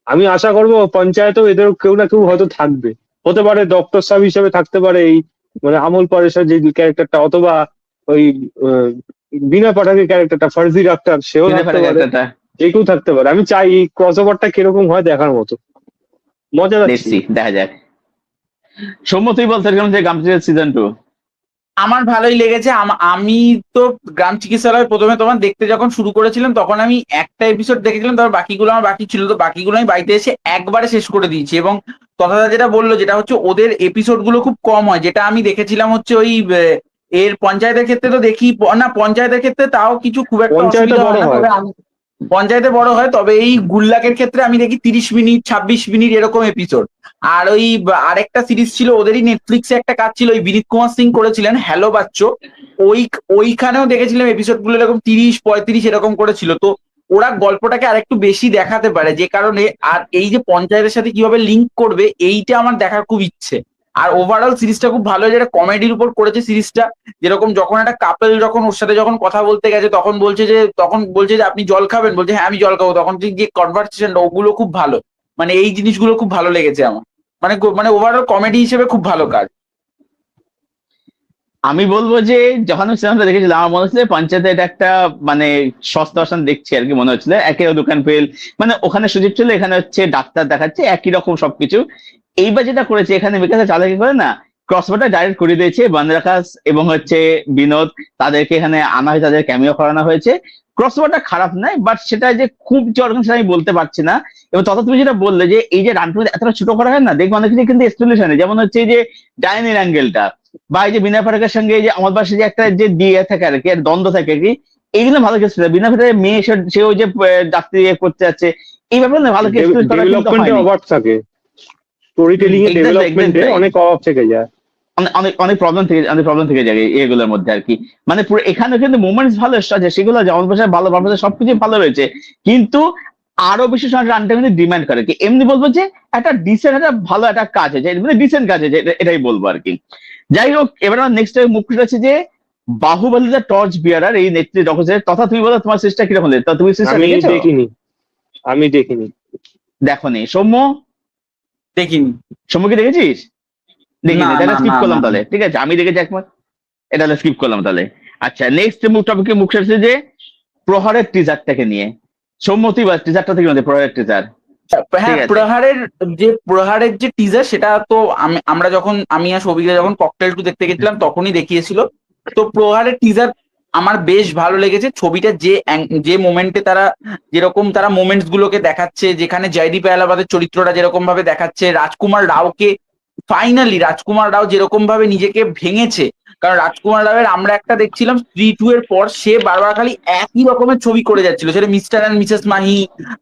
আমি আশা করবো পঞ্চায়েতেও এদের কেউ না কেউ হয়তো থাকবে। হতে পারে ডক্টর সাহেব হিসেবে থাকতে পারে এই মানে আমল পরেশের যে ক্যারেক্টারটা, অথবা ওই আহ, বিনা পাঠাকের ক্যারেক্টারটা ফার্জি ডাক্তার, সেও বিনা থাকতে ফাটা পারে। একটা যে কেউ থাকতে পারে। আমি চাই এই ক্রস ওভারটা কিরকম হয় দেখার মতো, মজাদার ছিল। দেখছি, দেখা যাক। সৌম্য, তুই বল তোর কেমন যে গ্রাম সিজন 2? আমার ভালোই লেগেছে। আমি তো গ্রাম চিকিৎসালয় প্রথমে তোমার দেখতে যখন শুরু করেছিলাম, তখন আমি একটা এপিসোড দেখেছিলাম, তারপর বাকিগুলো আমার বাকি ছিল। তো বাকিগুলো আমি বাড়িতে এসে একবারে শেষ করে দিয়েছি। এবং তথাদা যেটা বললো, যেটা হচ্ছে ওদের এপিসোড গুলো খুব কম হয়। যেটা আমি দেখেছিলাম হচ্ছে ওই এর পঞ্চায়েতের ক্ষেত্রে তো দেখি না, পঞ্চায়েতের ক্ষেত্রে তাও কিছু খুব একটা পঞ্চায়েতে অসুবিধা হয় বড় না। হয়। তবে পঞ্চায়েতে বড় হয়, তবে এই গুল্লাকের ক্ষেত্রে আমি দেখি 30 মিনিট 26 মিনিট এরকম এপিসোড। আর ওই আরেকটা সিরিজ ছিল ওদেরই নেটফ্লিক্সে, একটা কাজ ছিল ওই বিনীত কুমার সিং করেছিলেন, হ্যালো বাচ্চো। ওইখানেও দেখেছিলাম এপিসোড গুলো এরকম 30 35 এরকম করেছিল। তো ওরা গল্পটাকে আরেকটু বেশি দেখাতে পারে, যে কারণে। আর এই যে পঞ্চায়েতের সাথে কিভাবে লিঙ্ক করবে, এইটা আমার দেখার খুব ইচ্ছে। আর ওভারঅল সিরিজটা খুব ভালো, যেটা কমেডির উপর করেছে সিরিজটা। যেরকম যখন একটা কাপেল যখন ওর সাথে যখন কথা বলতে গেছে, তখন বলছে যে আপনি জল খাবেন, বলছে হ্যাঁ আমি জল খাবো। তখন যে কনভারসেশনটা, ওগুলো খুব ভালো। মানে এই জিনিসগুলো খুব ভালো লেগেছে আমার। মানে ওভারঅল কমেডি হিসেবে খুব ভালো কাজ। আমি বলবো যে যখন আমি সিনেমাটা দেখেছিলাম, আমার মনে হচ্ছিল পঞ্চায়েতে এটা একটা মানে সস্তা আসন দেখছি আর কি মনে হচ্ছিল। একের দোকান ফেল, মানে ওখানে সুযোগ ছিল, এখানে হচ্ছে ডাক্তার দেখাচ্ছে, একই রকম সবকিছু। এইবার যেটা করেছে এখানে বিকাশে চালাকি করে না, ক্রসওভারটা ডাইরেক্ট করে দিয়েছে। বনরাকাশ এবং হচ্ছে বিনোদ, তাদেরকে এখানে আনা হয়েছে, তাদের ক্যামিও করানো হয়েছে। ক্রসওভারটা খারাপ নয়, বাট সেটা যে খুব যে অর্গানাইজেশন আমি বলতে পারছি না। এবং তথা তুমি যেটা বললে যে এই যে রানটু এতটা ছোট করা হয় না, দেখবে অনেক কিছু কিন্তু এক্সপ্লেনেশনে, যেমন হচ্ছে এই যে ডাইনির অ্যাঙ্গেলটা, বা এই যে বিনা ফারাকের সঙ্গে এই যে আমার পাশে যে একটা যে দিয়ে থাকে আর কি, দ্বন্দ্ব থাকে আর কি, এইগুলো ভালো কিছু। বিনা ফারাকের মেয়ে সে ওই যে ডাক্তারি করতে যাচ্ছে, এই ব্যাপারে না ভালো কিছু করা কিন্তু ডেভেলপমেন্টে হয়নি। অভাব থাকে, স্টোরি টেলিং এ ডেভেলপমেন্টে এক্স্যাক্টলি, অনেক অভাব থেকে যায়। অনেক প্রবলেম থেকে যায় এগুলোর মধ্যে আর কি। মানে পুরো এখানে কিন্তু মুভমেন্টস ভালো আছে, সেগুলো যেমন ভাষায় ভালো, ভাষায় সবকিছু ভালো রয়েছে, কিন্তু আরো বেশি সময় রানটা কিন্তু ডিমান্ড করে কি। এমনি বলবো যে একটা ডিসেন্ট, একটা ভালো একটা কাজ আছে, মানে ডিসেন্ট কাজ আছে, এটাই বলবো আর কি। যাই হোক, এবার আমার নেক্সট মুভ আছে যে বাহুবলী দ্য টর্চ বিয়ারার, এই নেত্রী ডকুমেন্টারি। তথা তুমি বলো তোমার সিরিজটা কিরকম লেগেছে? তুমি সিরিজটা আমি দেখেছো? দেখিনি, আমি দেখিনি। দেখোনি? সৌম্য, দেখিনি। সৌম্য কি দেখেছিস? না দেখিনি, তাহলে না স্কিপ না করলাম না। তাহলে। ঠিক আছে, আমি দেখেছি একবার, এটা স্কিপ করলাম তাহলে। আচ্ছা, নেক্সট টপিকে মুখ আসছে যে প্রহরের টিজারটাকে নিয়ে। সৌম্যতি বা টিজারটা থেকে প্রহরের টিজার। হ্যাঁ, প্রহারের যে টিজার, সেটা তো আমি আর সবিকে যখন ককটেল 2 দেখতে গেছিলাম তখনই দেখিয়েছিল। তো প্রহারের টিজার আমার বেশ ভালো লেগেছে। ছবিটা যে মোমেন্টে যেরকম তারা মোমেন্টস গুলোকে দেখাচ্ছে, যেখানে জয়দীপ আহলাবাদের চরিত্রটা যেরকম ভাবে দেখাচ্ছে, রাজকুমার রাওকে ফাইনালি রাজকুমার রাও যেরকম ভাবে নিজেকে ভেঙেছে, কারণ রাজকুমার রাওয়ের আমরা একটা দেখছিলাম স্ত্রী 2 এর পর সে বারবার খালি একই রকমের ছবি করে যাচ্ছিল, সেটা মিস্টার অ্যান্ড মিসেস মাহি,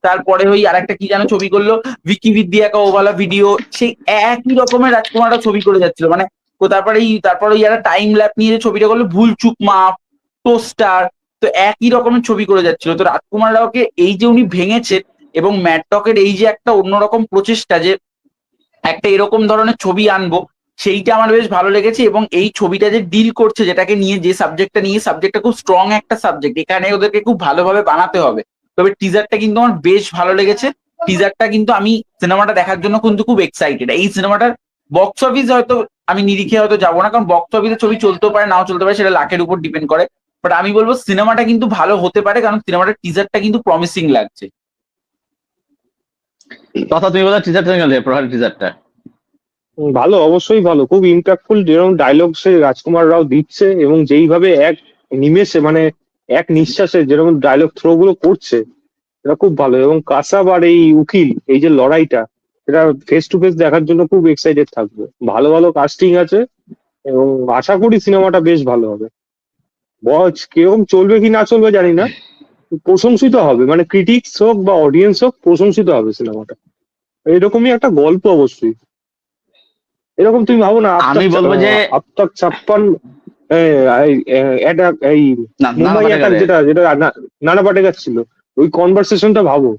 তারপরে ওই আরেকটা কি যেন ছবি করলো ভিকি বিদ্যা কা ওওয়ালা ভিডিও, সেই একই রকমের রাজকুমার রাও ছবি করে যাচ্ছিল। মানে তারপর ওই একটা টাইম ল্যাপ নিয়ে যে ছবিটা করলো ভুল চুক মাপ, টোস্টার, তো একই রকমের ছবি করে যাচ্ছিল। তো রাজকুমার রাওকে এই যে উনি ভেঙেছেন, এবং ম্যাডটকের এই যে একটা অন্যরকম প্রচেষ্টা যে একটা এরকম ধরনের ছবি আনবো, সেইটা আমার বেশ ভালো লেগেছে। এবং এই ছবিটা যে ডিল করছে যেটাকে নিয়ে, যে সাবজেক্টটা খুব স্ট্রং একটা সাবজেক্ট, এখানে ওদেরকে খুব ভালোভাবে বানাতে হবে। তবে টিজারটা কিন্তু আমার বেশ ভালো লেগেছে। টিজারটা কিন্তু আমি সিনেমাটা দেখার জন্য কিন্তু খুব এক্সাইটেড। এই সিনেমাটার বক্স অফিস হয়তো আমি নিরিখে হয়তো যাবো না, কারণ বক্স অফিসে ছবি চলতেও পারে নাও চলতে পারে, সেটা লাখের উপর ডিপেন্ড করে। বাট আমি বলবো সিনেমাটা কিন্তু ভালো হতে পারে, কারণ সিনেমাটার টিজারটা কিন্তু প্রমিসিং লাগছে। কথা তুমি বলো টিজারটা প্রহার টিজারটা ভালো, অবশ্যই ভালো, খুব ইম্প্যাক্টফুল যেরকম ডায়লগ সে রাজকুমার রাও দিচ্ছে, এবং যেইভাবে এক নিমেষে মানে এক নিঃশ্বাসে যেরকম ডায়লগ থ্রো গুলো করছে, এটা খুব ভালো। এবং কাসাব আর এই উকিল, এই যে লড়াইটা, এটা ফেস টু ফেস দেখার জন্য খুব এক্সাইটেড থাকবো। ভালো ভালো কাস্টিং আছে, এবং আশা করি সিনেমাটা বেশ ভালো হবে। বজ কিরকম চলবে কি না চলবে জানি না, প্রশংসিত হবে, মানে ক্রিটিক্স হোক বা অডিয়েন্স হোক, প্রশংসিত হবে সিনেমাটা। এরকমই একটা গল্প অবশ্যই। এরকম তুমি ভাবো না, আমি বলবো যে আফতাব ছাপ্পান এই মুম্বাই অ্যাটাক যেটা যেটা নানা পাটেকার ছিল, ওই কনভারসেশনটা ভাবো,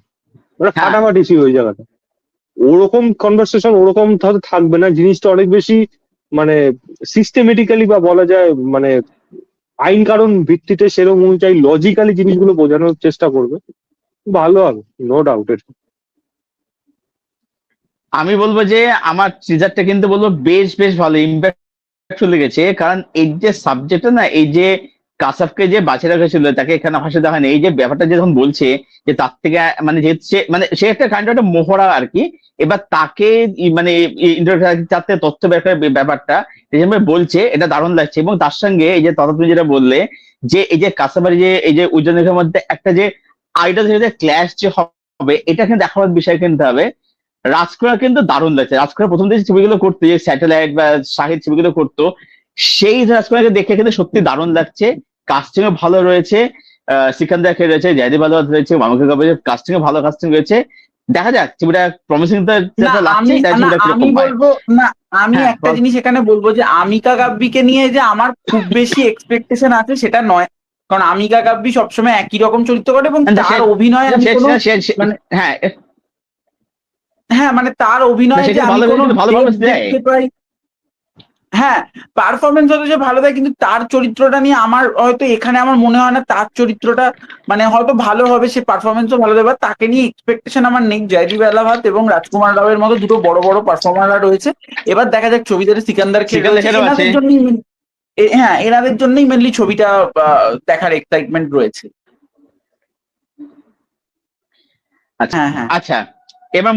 মানে ফাটাফাটি ছিল ওই জায়গাটা। ওরকম কনভারসেশন ওরকম হয়তো থাকবে না, জিনিসটা অনেক বেশি মানে সিস্টেমেটিক্যালি বা বলা যায় মানে আইন কারণ ভিত্তিতে সেরকম অনুযায়ী লজিক্যালি জিনিসগুলো বোঝানোর চেষ্টা করবে। ভালো হবে, নো ডাউট। আমি বলবো যে আমার টিজারটা কিন্তু বলবো বেশ বেশ ভালো ইম্প্যাক্টফুল লেগেছে, কারণ এই যে সাবজেক্টটা না, এই যে কাসাবকে যে বাঁচিয়ে রাখা ছিল তাকে এখানে ফাঁসি দেওয়া হয়নি, এই যে ব্যাপারটা যখন বলছে যে তার থেকে মানে যেহেতু সে একটা কাইন্ড একটা মোহরা আর কি, এবার তাকে মানে যাতে তথ্য ব্যাপারটা যেভাবে বলছে এটা দারুণ লাগছে। এবং তার সঙ্গে এই যে তথা তুমি যেটা বললে যে এই যে কাসাবের যে এই যে উজ্জ্বলের মধ্যে একটা যে আইডিয়া ক্ল্যাশ যে হবে, এটা কিন্তু দেখার বিষয় কিনতে হবে। রাজকুমার কিন্তু দারুণ লাগছে, রাজকুমার প্রথম দিকে ছবিগুলো করতো, যে স্যাটেলাইট বা শাহিদ ছবিগুলো করতো, সেই রাজকুমারকে দেখে কিন্তু সত্যি দারুণ লাগছে। কাস্টিংও ভালো রয়েছে, সিকান্দার খেয়ে রয়েছে, জয়দীপ আলওয়াত রয়েছে, মামুকে কাপুরের কাস্টিংও ভালো কাস্টিং রয়েছে। দেখা যাক ছবিটা প্রমিসিং তো লাগছে, আমি বলবো না, আমি একটা জিনিস এখানে বলবো যে আমিকা গাব্বিকে নিয়ে যে আমার খুব বেশি এক্সপেকটেশন আছে সেটা নয়, কারণ আমিকা গাব্বি সবসময় একই রকম চরিত্র করে, এবং তার অভিনয় হ্যাঁ মানে তার অভিনয় যে আমি কোনো দেখতে পাই, হ্যাঁ পারফরমেন্স হয়তো যে ভালো দেয়, কিন্তু তার চরিত্রটা নিয়ে আমার হয়তো এখানে আমার মনে হয় না তার চরিত্রটা মানে হয়তো ভালো হবে, সে পারফরমেন্সও ভালো দেবে, তাকে নিয়ে এক্সপেকটেশন আমার নেই। জয়দীপ আলাভাত এবং রাজকুমার রাওয়ের মতো দুটো বড় বড় পারফর্মাররা রয়েছে। এবার দেখা যাক ছবিতে সিকান্দার খেয়ে এনাদের জন্যই, হ্যাঁ এনাদের জন্যই মেনলি ছবিটা দেখার এক্সাইটমেন্ট রয়েছে। হ্যাঁ হ্যাঁ আচ্ছা, এবার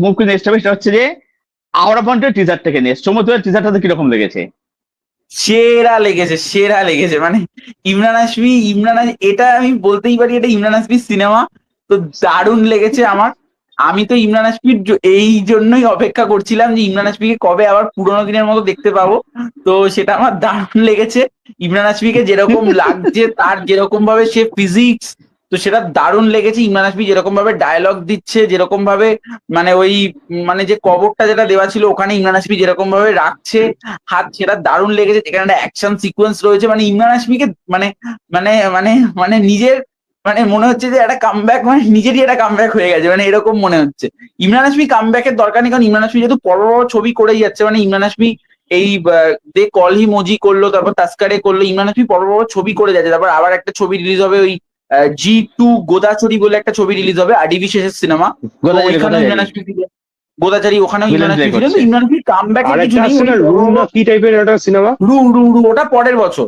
মুখ্য নেক্সট হবে সেটা হচ্ছে যে আওরা পয়েন্টের টিজারটাকে নিয়ে সমুদ্রের টিজারটাতে কিরকম লেগেছে? সেরা লেগেছে মানে ইমরান হাশমি এটা আমি বলতেই পারি এটা ইমরান হাশমির সিনেমা, তো দারুণ লেগেছে আমার। আমি তো ইমরান হাশমির এই জন্যই অপেক্ষা করছিলাম যে ইমরান হাশমিকে কবে আবার পুরোনো দিনের মতো দেখতে পাবো, তো সেটা আমার দারুণ লেগেছে। ইমরান হাশমিকে যেরকম লাগছে, তার যেরকম ভাবে সে ফিজিক্স, তো সেটা দারুণ লেগেছে। ইমরান হাশমি যেরকম ভাবে ডায়লগ দিচ্ছে, যেরকম ভাবে মানে ওই মানে যে কবরটা যেটা দেওয়া ছিল ওখানে ইমরান হাশমি যেরকম ভাবে রাখছে হাত, সেটা দারুণ লেগেছে। যেখানে একটা অ্যাকশন সিকোয়েন্স রয়েছে, মানে ইমরান হাশমিকে মানে মানে মানে মানে নিজের মানে মনে হচ্ছে যে একটা কামব্যাক, মানে নিজেরই একটা কামব্যাক হয়ে গেছে, মানে এরকম মনে হচ্ছে। ইমরান হাশমি কামব্যাকের দরকার নেই, কারণ ইমরান হাশমি যেহেতু বড় বড় ছবি করেই যাচ্ছে, মানে ইমরান হাশমি এই দে কল হি মোজি করলো, তারপর তাস্কারে করলো, ইমরান হাশমি বড় বড় ছবি করে যাচ্ছে। তারপর আবার একটা ছবি রিলিজ হবে ওই G2 গোদাচুরি বলে একটা ছবি রিলিজ হবে, আরডিভি শেষের সিনেমা, গোদাচারী, ওখানেও ইমরান হাশমি ছিল। তো ইমরান হাশমি কামব্যাকের কিছু নেই, কি টাইপের একটা সিনেমা রু ওটা পরের বছর,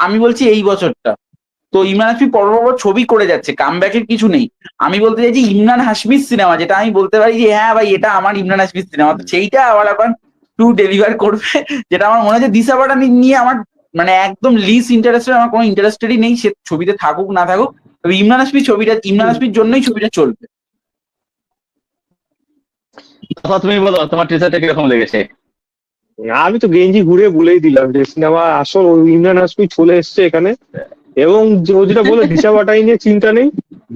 আমি বলছি এই বছরটা। তো ইমরান হাশমি পর ছবি করে যাচ্ছে, কামব্যাকের কিছু নেই। আমি বলতে চাইছি ইমরান হাশমির সিনেমা, যেটা আমি বলতে পারি যে হ্যাঁ ভাই এটা আমার ইমরান হাশমির সিনেমা, তো সেইটা আবার এখন টু ডেলিভার করবে, যেটা আমার মনে হচ্ছে দিশা পাঠানি নিয়ে আমার মানে একদম লিস্ট ইন্টারেস্টেড, আমার কোনো ইন্টারেস্টেডই নেই, সে ছবিতে থাকুক না থাকুক, তবে ইমরান হাশমির জন্যই ছবিটা চলবে। তুমি বলো তোমার টিজারটা কিরকম লেগেছে? আমি তো গেঞ্জি ঘুরে বলেই দিলাম যে সিনেমা আসল ইমরান হাশমি চলে এসছে এখানে। এবং ও যেটা বলে দিশা পাটানি নিয়ে চিন্তা নেই,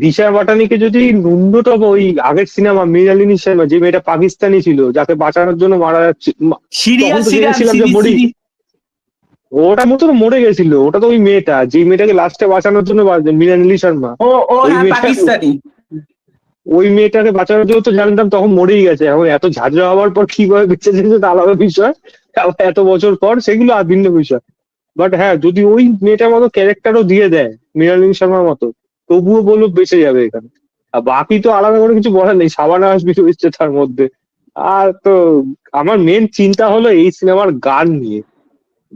দিশা পাটানিকে যদি ন্যূনতম ওই আগের সিনেমা মৃণালিনী শর্মা, যে মেয়েটা পাকিস্তানি ছিল যাকে বাঁচানোর জন্য মারা যাচ্ছে, সিরিয়াল তখন তো সিরিয়াল জেনেছিলাম যে মরি, ওটা মতো মরে গেছিল, ওটা তো ওই মেয়েটা যে মেয়েটাকে লাস্টে বাঁচানোর জন্য মৃণালিনী শর্মা, ও ও ওই হ্যাঁ, মেয়েটা, পাকিস্তানি। ওই মেয়েটাকে বাঁচানোর জন্য তো জানতাম তখন মরেই গেছে। এখন এত ঝাঁঝরা হওয়ার পর কিভাবে বেঁচে যেতে তা আলাদা বিষয়, আবার এত বছর পর সেগুলো আর ভিন্ন বিষয়। বাট হ্যাঁ, যদি ওই মেয়েটার মতো ক্যারেক্টারও দিয়ে দেয় মৃণালিনী শর্মার মতো, তবুও বলবো বেঁচে যাবে এখানে। আর বাকি তো আলাদা করে কিছু বলার নেই, সাবানা হাসমি রয়েছে তার মধ্যে। আর তো আমার মেন চিন্তা হলো এই সিনেমার গান নিয়ে।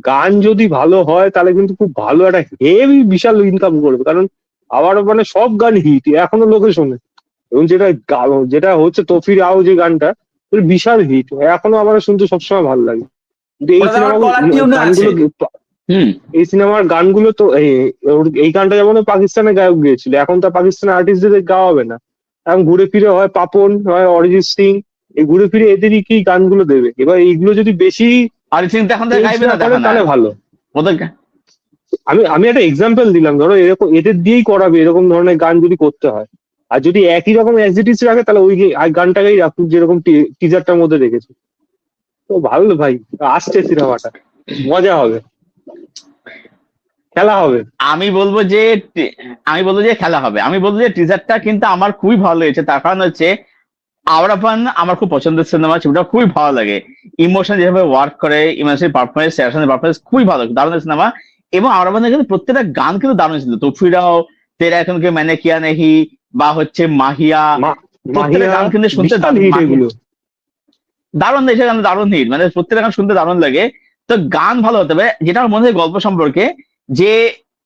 গান যদি ভালো হয় তাহলে কিন্তু খুব ভালো একটা হেভি বিশাল ইনকাম করবে, কারণ আবার মানে সব গান হিট এখনো লোকে শোনে। এবং যেটা হচ্ছে তফির আও যে গানটা, ওটা বিশাল হিট, এখনো আমার শুনতে সবসময় ভালো লাগে। কিন্তু এই ওটা আবার সিনেমাগুলো কলার টিউন আছে। গানগুলো, হুম। এই সিনেমার গানগুলো তো এই গানটা যেমন পাকিস্তানের গায়ক গিয়েছিল, এখন তো পাকিস্তানের আর্টিস্টদের গাওয়া হবে না। এখন ঘুরে ফিরে হয় পাপন, হয় অরিজিৎ সিং, এই ঘুরে ফিরে এদেরই কি গানগুলো দেবে। এবার এইগুলো যদি বেশি অরিজিৎ সিং তো এখন তো change গাইবে না না, করে দেখো না তাহলে ভালো। ওদের আমি আমি একটা এক্সাম্পল দিলাম, ধরো এরকম এদের দিয়েই করাবে এরকম ধরনের গান যদি করতে হয়। আর যদি একই রকম অ্যাজ ইট ইজ রাখে তাহলে ওই গানটাকেই রাখুক যেরকম টিজারটার মধ্যে রেখেছে। তো ভালো ভাই, আসছে সিনেমাটা, মজা হবে, খেলা হবে। আমি বলবো যে খেলা হবে। আমি বলবো যে টিজারটা কিন্তু আমার খুবই ভালো লেগেছে, তার কারণ হচ্ছে আওরাপান আমার খুব পছন্দের সিনেমা, ছবিটা খুবই ভালো লাগে। ইমোশন যেভাবে ওয়ার্ক করে, ইমোশনাল পারফরমেন্স, শ্রেয়াসনের পারফরমেন্স খুবই ভালো, দারুণ সিনেমা। এবং আওরাপানের কিন্তু প্রত্যেকটা গান কিন্তু দারুণ ছিল। তুফিরাও, তেরা এখন কে मैंने किया नहीं, বা হচ্ছে মাহিয়া, প্রত্যেকটা মাহিয়া গান কিন্তু শুনতে বিশাল হিট এগুলো। দারুণ দেশে গান, দারুণ হিট, মানে প্রত্যেকটা গান শুনতে দারুণ লাগে। তো গান ভালো হতে হবে। যেটা আমার মনে হয় গল্প সম্পর্কে, যে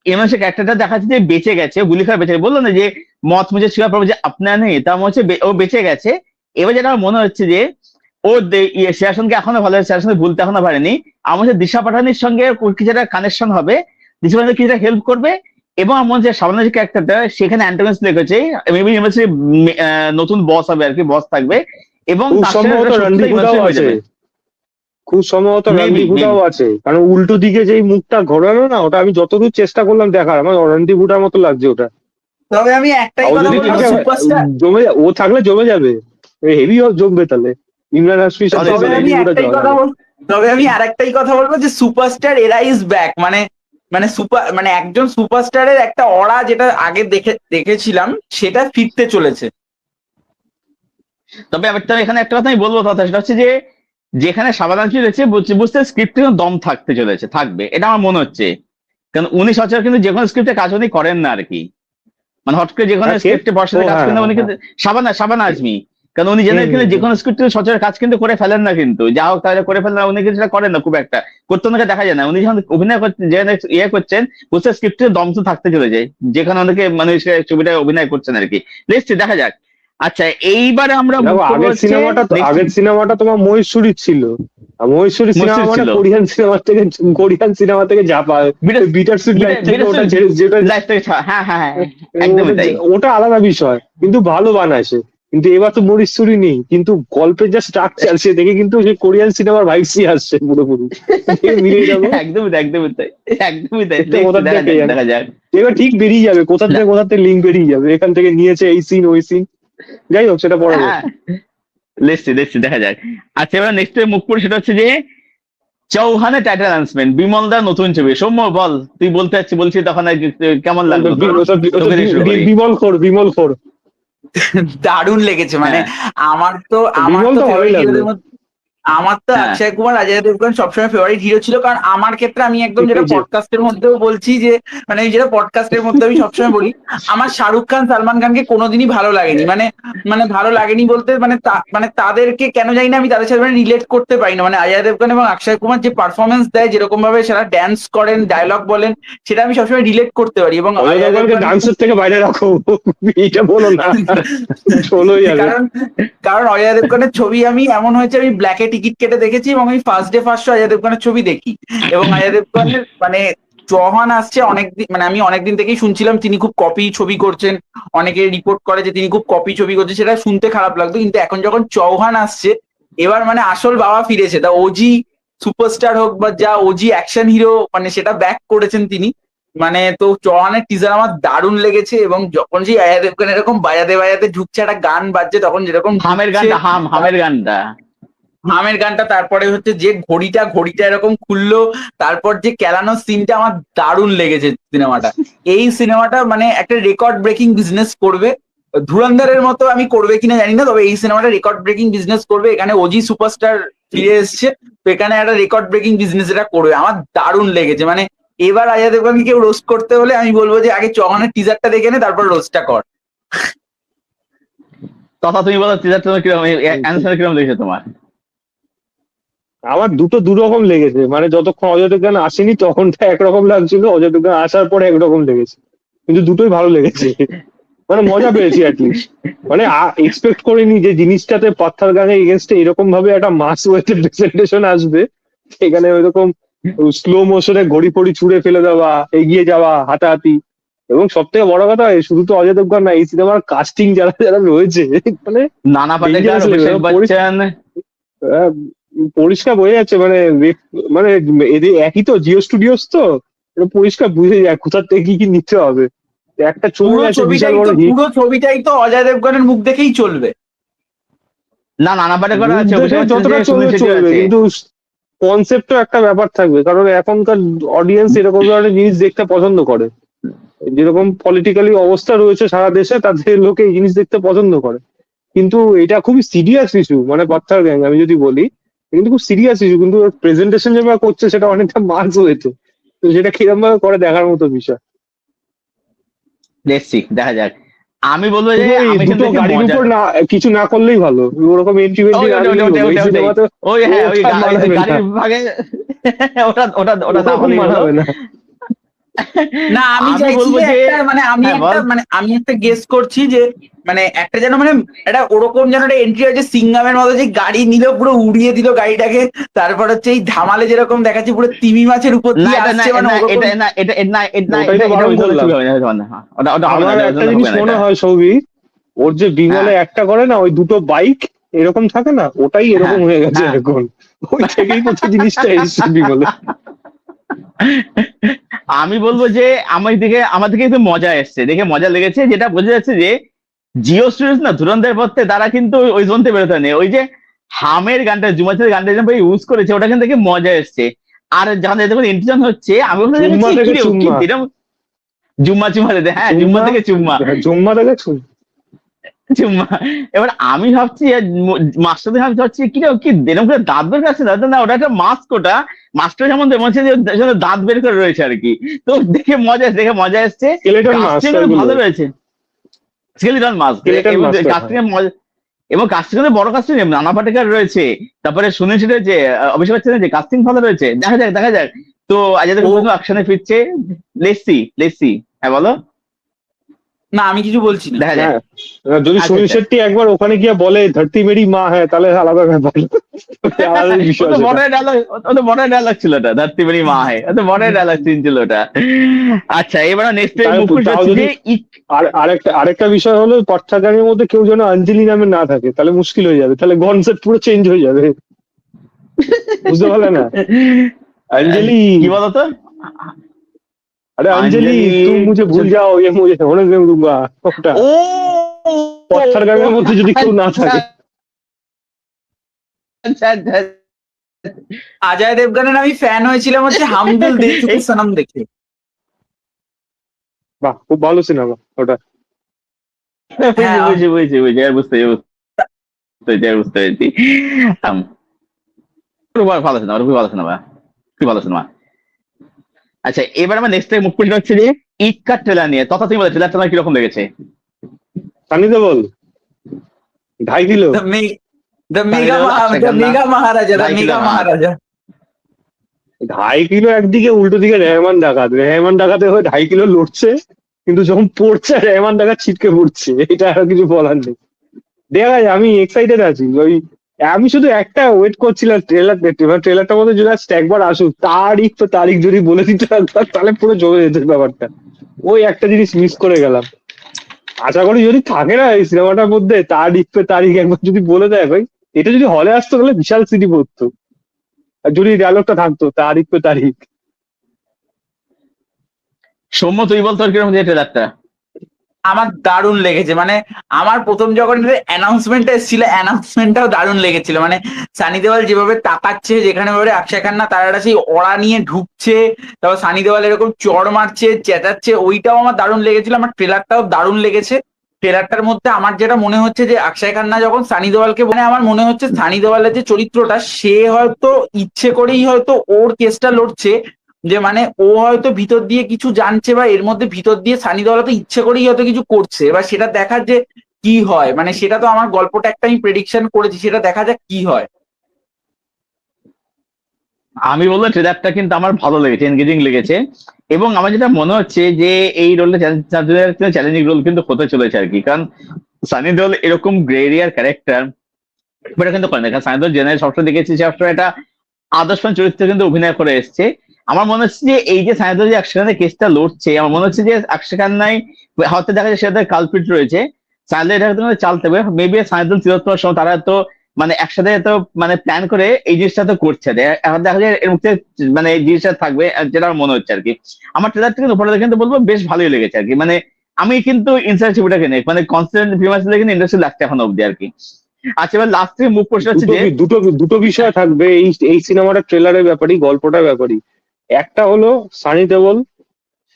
ইমরান ক্যারেক্টারটা দেখাচ্ছে যে বেঁচে গেছে, গুলি খায় বেঁচে গেছে। বললো না যে মত মুঝে ছুঁয়া পড়বে যে আপনার নেই, তার মনে হচ্ছে ও বেঁচে গেছে। এবার যেটা আমার মনে হচ্ছে যে ও শ্রেয়াসনকে এখনো ভালো, শ্রেয়াসনকে ভুলতে এখনো পারেনি। আমার হচ্ছে দিশা পাঠানির সঙ্গে ওর কিছু একটা কানেকশন হবে, দিশা পাঠানি কিছুটা হেল্প করবে। এবং আমার মনে হচ্ছে সাবানের যে ক্যারেক্টারটা, সেখানে অ্যান্টাগনিস্ট লেগেছে, মেবি নতুন বস হবে আর কি, বস থাকবে। এবং খুব তার সম্ভবত সাথে রণদীপ হুডাও হয়ে আছে, যাবে। খুব সম্ভবত মেবি রণদীপ হুডাও আছে, কারণ উল্টো দিকে যেই মুখটা ঘোরানো না, ওটা আমি যতদূর চেষ্টা করলাম দেখার, আমার রণদীপ হুডার মতো লাগছে ওটা। তবে আমি একটাই আর ও কথা যদি বলবো, থাকে সুপারস্টার। ও থাকলে জমে যাবে, হেভি জমবে তাহলে ইমরান হাশমির সাথে তবে আমি রণদীপ হুডা একটাই জমা কথা যাবে। বলবো, তবে আমি আরেকটাই কথা বলবো যে সুপারস্টার এরা ইজ ব্যাক। মানে মানে সুপার মানে একজন সুপারস্টারের একটা অরা যেটা আগে দেখেছিলাম, সেটা ফিরতে চলেছে। তবে এখানে একটা কথা আমি বলবো, কথা সেটা হচ্ছে যে যেখানে সাবান রয়েছে, বুঝতে স্ক্রিপ্টে দম থাকবে, এটা আমার মনে হচ্ছে। কারণ উনি সচরাচর কিন্তু যে কোনো স্ক্রিপ্টে কাজ উনি করেন না আর কি। মানে হট করে যে কোনো হ্যাঁ কে, স্ক্রিপ্টে ও বর্ষাতে কাজ হ্যাঁ করেন না হ্যাঁ উনি হ্যাঁ, কিন্তু। সাবানা আজমি, কারণ উনি হুম জেনে হুম কিন্তু যে হুম। কোনো স্ক্রিপ্টে সচরাচর কাজ কিন্তু করে ফেলেন না, কিন্তু যা হোক তাহলে করে ফেলেন না, উনি কিন্তু সেটা করেন না খুব একটা, করতে ওনাকে দেখা যায় না। উনি যখন অভিনয় করছেন, যে করছেন, বুঝতে স্ক্রিপ্টে দম তো থাকতে চলে যায়, যেখানে অনেকে মানে ছবিটা অভিনয় করছেন আর কি। দেখছি, দেখা যাক। আচ্ছা, এইবারে আমরা মুভ দেখো করবো হচ্ছে নেক্সট। আগের সিনেমাটা তোমার মহেশ্বরীর ছিল। আর মহেশ্বরী সিনেমা মুশকিল মানে ছিল। কোরিয়ান সিনেমা থেকে যা পায়, বিটার সুইট লাইফ থেকে ওটা যেটা, লাইফ থেকে হ্যাঁ হ্যাঁ হ্যাঁ, একদমই তাই। ওটা আলাদা বিষয়, কিন্তু ভালো বানাইছে। কিন্তু এবার তো মরিশ্বরী নেই, কিন্তু গল্পের যা স্ট্রাকচার সে দেখে কিন্তু সে কোরিয়ান সিনেমার ভাইবসই আসছে পুরোপুরি, মিলিয়ে যাবো। একদমই তাই, একদমই তাই, একদমই তাই। এটা দেখছি, কোথা দেখা থেকে যাক, জানি, দেখা যাক। এবার ঠিক বেরিয়ে যাবে, কোথা থেকে লিঙ্ক বেরিয়ে যাবে, এখান থেকে নিয়েছে এই সিন ওই সিন, যাই হোক সেটা পরে হ্যাঁ, দেখছি, দেখা যাক। আচ্ছা, এবার নেক্সট মুভ করে, সেটা হচ্ছে যে চৌহানের টাইটেল অ্যানাউন্সমেন্ট, বিমল দার নতুন ছবি। সৌম্য বল, তুই বলতে যাচ্ছি বলছি তখন আর কেমন লাগলো তোর? তোকে দিয়ে শুরু করি। বিমল খোর। দারুণ লেগেছে। মানে হ্যাঁ, আমার বিমল তো তো ভালোই ফেভারিট লাগলো। হিরোদের মধ্যে, আমার তো হ্যাঁ, অক্ষয় কুমার, অজয় দেবগন সবসময় ফেভারিট হিরো ছিল। কারণ আমার ক্ষেত্রে আমি একদম যেটা এই যে পডকাস্টের মধ্যেও বলছি যে, মানে আমি যেটা পডকাস্টের মধ্যে আমি সবসময় বলি, আমার শাহরুখ খান সালমান খানকে কোনোদিনই ভালো লাগেনি। মানে মানে ভালো লাগেনি বলতে মানে মানে তাদেরকে কেন জানি না আমি তাদের সাথে রিলেট করতে পারি না। মানে অজয় দেবগন এবং অক্ষয় কুমার যে পারফরমেন্স দেয়, যেরকম ভাবে সেটা ড্যান্স করেন, ডায়লগ বলেন, সেটা আমি সবসময় রিলেট করতে পারি। এবং অজয় অজয় দেবগনকে দেবগন ডান্সের থেকে বাইরে রাখো, এইটা বলো না, চলো যাবে। কারণ কারণ অজয় দেবগনের ছবি আমি এমন হয়েছে, আমি ব্ল্যাকে টিকিট কেটে দেখেছি এবং আমি first day first show Ajay দেবগনের ছবি দেখি। এবং অজয় দেবগনের মানে চৌহান আসছে অনেকদিন, মানে আমি অনেকদিন থেকেই শুনছিলাম তিনি খুব কপি ছবি করছেন, অনেকে রিপোর্ট করে যে তিনি খুব কপি ছবি করছেন, সেটা শুনতে খারাপ লাগতো। কিন্তু এখন যখন চৌহান আসছে, এবার মানে আসল বাবা ফিরেছে, দা ওজি সুপারস্টার হোক বা যা ওজি অ্যাকশন হিরো মানে সেটা ব্যাক করেছেন তিনি। মানে তো চৌহানের টিজার আমার দারুণ লেগেছে, এবং যখন সেই অজয় দেবগন এরকম বাজাতে বাজাতে ঢুকছে, একটা গান বাজছে তখন যেরকম হামের ঢুকছে, গানটা, হামের গানটা। হামের গানটা, তারপরে হচ্ছে যে ঘড়িটা এরকম খুললো, তারপর যে কেলানোর সিনটা আমার দারুণ লেগেছে সিনেমাটা। এই সিনেমাটা মানে একটা রেকর্ড ব্রেকিং বিজনেস করবে। ধুরন্ধরের মতো আমি করবে কিনা জানি না, তবে এই সিনেমাটা রেকর্ড ব্রেকিং বিজনেস করবে। এখানে ওজি সুপারস্টার ফিরে এসছে, তো এখানে একটা রেকর্ড ব্রেকিং বিজনেস এটা করবে। আমার দারুণ লেগেছে। মানে এবার অজয় দেবগনকে কেউ রোস্ট করতে হলে আমি বলবো যে আগে চৌহানের টিজারটা দেখে নে, তারপর রোস্টটা কর। তথা তুমি বলো টিজার তোমার কিরকম, অ্যান্সার কিরকম লেগেছে তোমার? আমার দুটো দুরকম লেগেছে, মানে যতক্ষণ অজয় দেবগন আসেনি তখনটা একরকম লাগছিল, অজয় দেবগন আসার পরে একরকম লেগেছে, কিন্তু দুটোই ভালো লেগেছে। মানে মজা পেয়েছি অ্যাটলিস্ট। মানে এক্সপেক্ট করিনি যে জিনিসটাতে পাত্থার গানে এগেনস্টে এরকম ভাবে একটা মাস ওয়েটেড প্রেজেন্টেশন আসবে। এখানে ওইরকম স্লো মোশনে ঘড়ি ফড়ি ছুঁড়ে ফেলে দেওয়া, এগিয়ে যাওয়া, হাতাহাতি, এবং সব থেকে বড় কথা শুধু তো অজয় দেবগন না, এই সিনেমার কাস্টিং যারা যারা রয়েছে মানে নানা পাটেকর, dangerous অভিষেক level। বচ্চন। আহ, পরিষ্কার বোঝা যাচ্ছে, মানে মানে এদের একই তো, জিও স্টুডিওস তো, এটা পরিষ্কার বুঝে যায় কোথার থেকে কি কি নিতে হবে। একটা চলে গেছে বিশাল বড় হিট, পুরো ছবিটাই তো অজয় দেবগনের মুখ দেখেই চলবে। না, নানা পাটেকর আছে, অভিষেক বচ্চন যতটা আছে, চলবে সুনীল শেট্টি চলবে, আছে। কিন্তু কনসেপ্টও একটা ব্যাপার থাকবে, কারণ এখনকার অডিয়েন্স এরকম ধরনের জিনিস দেখতে পছন্দ করে। যেরকম পলিটিক্যালি অবস্থা রয়েছে সারা দেশে, তাদের লোকে এই জিনিস দেখতে পছন্দ করে। কিন্তু এটা খুবই সিরিয়াস ইস্যু, মানে পাত্থার গ্যাং আমি যদি বলি, এটা কিন্তু খুব সিরিয়াস ইস্যু, কিন্তু প্রেজেন্টেশন যেভাবে করছে সেটা অনেকটা মার্কস হয়েছে। তো সেটা কিরকম ভাবে করে দেখার মতো বিষয়। দেখছি, দেখা যাক। আমি বলবো যে শুধু এই আমি দুটো কিন্তু গাড়ির উপর না কিছু না করলেই ভালো, ওরকম এন্ট্রি ওই না দিলেই হলো। এই সিনেমাতে ওই হ্যাঁ, ওই ওটা মানাবে না, গাড়ির ভাগে ওটা ওটা ওটা না ওরকম হলেই হলো। মানাবে না। না আমি আমি চাইছি বলবো যে যে একটা মানে হ্যাঁ বল। আমি একটা গেস করছি যে মানে একটা যেন মানে একটা ওরকম যেন একটা এন্ট্রি হয়েছে সিঙ্গামের মতো, যে গাড়ি নিল পুরো উড়িয়ে দিল গাড়িটাকে, তারপর হচ্ছে এই ধামালে যেরকম দেখাচ্ছে পুরো তিমি মাছের উপর না দিয়ে এটা না, আসছে, মানে না ওরকম। এটা না, এটা না, এটা না, ওটাই তো এটা বারণ ওই ধরনের করলাম। ছবি হবে না, ওটা ওটা হবে না, আমার ওটা একটা হবে জিনিস না মনে এটা। হয় সৌভিক, ওর যে বিমলে হ্যাঁ একটা করে না, ওই দুটো বাইক এরকম থাকে না, ওটাই এরকম হ্যাঁ হয়ে গেছে হ্যাঁ। এখন। ওই থেকেই তো জিনিসটা এসছে বিমলে। আমি বলবো যে আমার দিকে একটু মজা এসছে, দেখে মজা লেগেছে, যেটা বোঝা যাচ্ছে যে জিও স্টুডিওস না ধুরন্ধরের পর থেকে তারা কিন্তু ওই জোন থেকে বেরোতে নেই। ওই যে হামের গানটা, জুমাছের গানটা যেভাবে ইউজ করেছে, ওটা কিন্তু দেখে মজা এসছে। আর যাদের যখন ইন্টেনশন হচ্ছে, আমি বলতে চুম্মা কি থেকে রে, কি চুম্মা, দিলাম জুম্মা চুম্মা দিতে, হ্যাঁ জুম্মা চুম্মা, থেকে চুম্মা। চুম্মা থেকে চুম্মা। চুম্মা। এবার আমি ভাবছি মাস্টারদের ভাবছি কি রে, কি এরকম করে দাঁত বের করছে, দাঁত না, ওটা একটা মাস্ক, ওটা মাস্টার যেমন মনে হচ্ছে যে দাঁত বের করে রয়েছে আর কি। তো দেখে মজা এসছে। স্কেলেটন কাস্টিং মাস্টার গুলো, ভালো রয়েছে, স্কেলিটন মাস্ক, স্কেলেটন এবং মাস্টার। কাস্টিং এবং কাস্টিং বড় কাস্টিং, নানা পাটেকর রয়েছে, তারপরে সুনীল শেট্টি রয়েছে, অভিষেক বচ্চন রয়েছে, কাস্টিং ভালো রয়েছে। দেখা যাক। তো আজ অ্যাকশনে ফিরছে, লেসি। হ্যাঁ বলো। না আমি কিছু বলছি না। দেখা যাক। হ্যাঁ, যদি আচ্ছা সুনীল আচ্ছা। শেট্টি একবার ওখানে গিয়ে বলে ধরতি মেরি মা হ্যাঁ, তাহলে আলাদা ব্যাপার, আলাদা ও বিষয় তো সেটা। বড় ডায়লগ, ও তো বড় ডায়লগ ছিল ওটা, ধরতি মেরি মা হ্যায়, ও তো বড় ডায়লগ সিন ছিল ওটা। আচ্ছা, এবার নেক্সট মুখ তাও হচ্ছে যদি যে আর আরেকটা বিষয় হলো, পট্টাগানের মধ্যে কেউ যেন অঞ্জলি নামে না থাকে, তাহলে মুশকিল হয়ে যাবে, তাহলে কনসেপ্ট পুরো চেঞ্জ হয়ে যাবে। বুঝতে পারলে না? अंजलि, কি বলতো, अरे अंजलि, অঞ্জলি। तुम मुझे भूल जाओ ये मुझे होने नहीं दूंगा, ওটা ও পট্টাগানের মধ্যে যদি কেউ না থাকে। আচ্ছা আচ্ছা। অজয় দেবগনের আমি ফ্যান হয়েছিলাম হচ্ছে হামদুল দে চুকে সনম দেখে। বাহ, খুব ভালো সিনেমা ওটা। হ্যাঁ বুঝছি, আর বুঝতে পেরেছি। খুব ভালো সিনেমা, খুব ভালো সিনেমা। আচ্ছা, এবার আমার নেক্সট মুখ পরিচয় হচ্ছে যে ইক্কা ট্রেলার নিয়ে। তথা তুমি বলো, ট্রেলার তোমার কিরকম লেগেছে? Sunny Deol 2.5 kilo. The mega Maharaja, the mega Maharaja. 2.5 kilo একদিকে, উল্টো দিকে রেহমান ডাকাতে হয়ে 2.5 কিলো লড়ছে, কিন্তু যখন পড়ছে রেহমান ডাকাত ছিটকে পড়ছে, এটা আর কিছু বলার নেই। দেখা যায়, আমি এক্সাইটেড আছি। আমি শুধু একটা ওয়েট করছিলাম ট্রেলার দেখতে, মানে ট্রেলারটার মধ্যে যদি একবার আসুক, তারিখ যদি বলে দিতে একবার, তাহলে পুরো জমে যেত ব্যাপারটা। ওই একটা জিনিস মিস করে গেলাম। আশা করি যদি থাকে না এই সিনেমাটার মধ্যে তারিখ একবার যদি বলে দেয়, ভাই এটা যদি হলে আসতো তাহলে বিশাল সিটি পড়তো। আর যদি ডায়লগটা থাকতো তারিখ পে তারিখ। সৌম্য তুই বল তোর কিরকম যে ট্রেলারটা? আমার দারুণ লেগেছে, মানে আমার প্রথম যখন অ্যানাউন্সমেন্টটা এসেছিল অ্যানাউন্সমেন্টটাও দারুণ লেগেছিল। মানে সানি দেওয়াল যেভাবে তাকাচ্ছে, যেখানে ভাবে অক্ষয় খান্না তার একটা সেই ওড়া নিয়ে ঢুকছে, তারপর সানি দেওয়াল এরকম চড় মারছে, চেঁচাচ্ছে, ওইটাও আমার দারুণ লেগেছিল। আমার ট্রেলারটাও দারুণ লেগেছে। ট্রেলারটার মধ্যে আমার যেটা মনে হচ্ছে যে অক্ষয় খান্না যখন সানি দেওয়ালকে, মানে আমার মনে হচ্ছে সানি দেওয়ালের যে চরিত্রটা, সে হয়তো ইচ্ছে করেই হয়তো ওর কেসটা লড়ছে, যে মানে ও হয়তো ভিতর দিয়ে কিছু জানছে, বা এর মধ্যে ভিতর দিয়ে সানি দেওয়াল তো ইচ্ছে করেই হয়তো কিছু করছে। এবার সেটা দেখার যে কি হয়, মানে সেটা তো আমার গল্পটা একটা আমি প্রেডিকশন করেছি, সেটা দেখা যাক কি হয়। আমি বলবো ট্রেলারটা কিন্তু আমার ভালো লেগেছে, এনগেজিং লেগেছে। এবং আমার যেটা মনে হচ্ছে যে এই রোলটা চ্যালেঞ্জিং রোল কিন্তু হতে চলেছে আর কি। কারণ সানি দেওয়াল এরকম গ্রে এরিয়ার ক্যারেক্টার এটা কিন্তু করে না। কারণ সানি দেওয়াল জেনারেল সবসময় দেখেছি সবসময় একটা আদর্শবান চরিত্রে কিন্তু অভিনয় করে এসছে। আমার মনে হচ্ছে যে এই যে সানি দেওয়াল যে অক্ষয় খান্নার কেসটা লড়ছে, আমার মনে হচ্ছে যে অক্ষয় খান্নাই হয়তো দেখা যায় সেটা কালপিট রয়েছে, সানি দেওয়াল এটা কিন্তু চালতে হবে। মেবি সানি দেওয়াল তিলোত্তমার সময় তারা তো মানে একসাথে তো মানে প্ল্যান করে এই জিনিসটা তো করছে। এখন দেখা যায় এর মধ্যে মানে এই জিনিসটা থাকবে যেটা আমার মনে হচ্ছে আর কি। আমার ট্রেলার থেকে উপরে কিন্তু বলবো বেশ ভালোই লেগেছে আর কি। মানে আমি কিন্তু ইনসাইড ছবিটাকে নেই, মানে কনস্ট্যান্ট ফেমাস কিন্তু ইন্ডাস্ট্রি লাগছে এখন অব্দি আর কি। আচ্ছা, এবার লাস্ট থেকে মুখ প্রশ্ন হচ্ছে যে দুটো দুটো বিষয় থাকবে এই সিনেমাটার ট্রেলারের ব্যাপারই, গল্পটার ব্যাপারই। একটা হলো সানি দেওল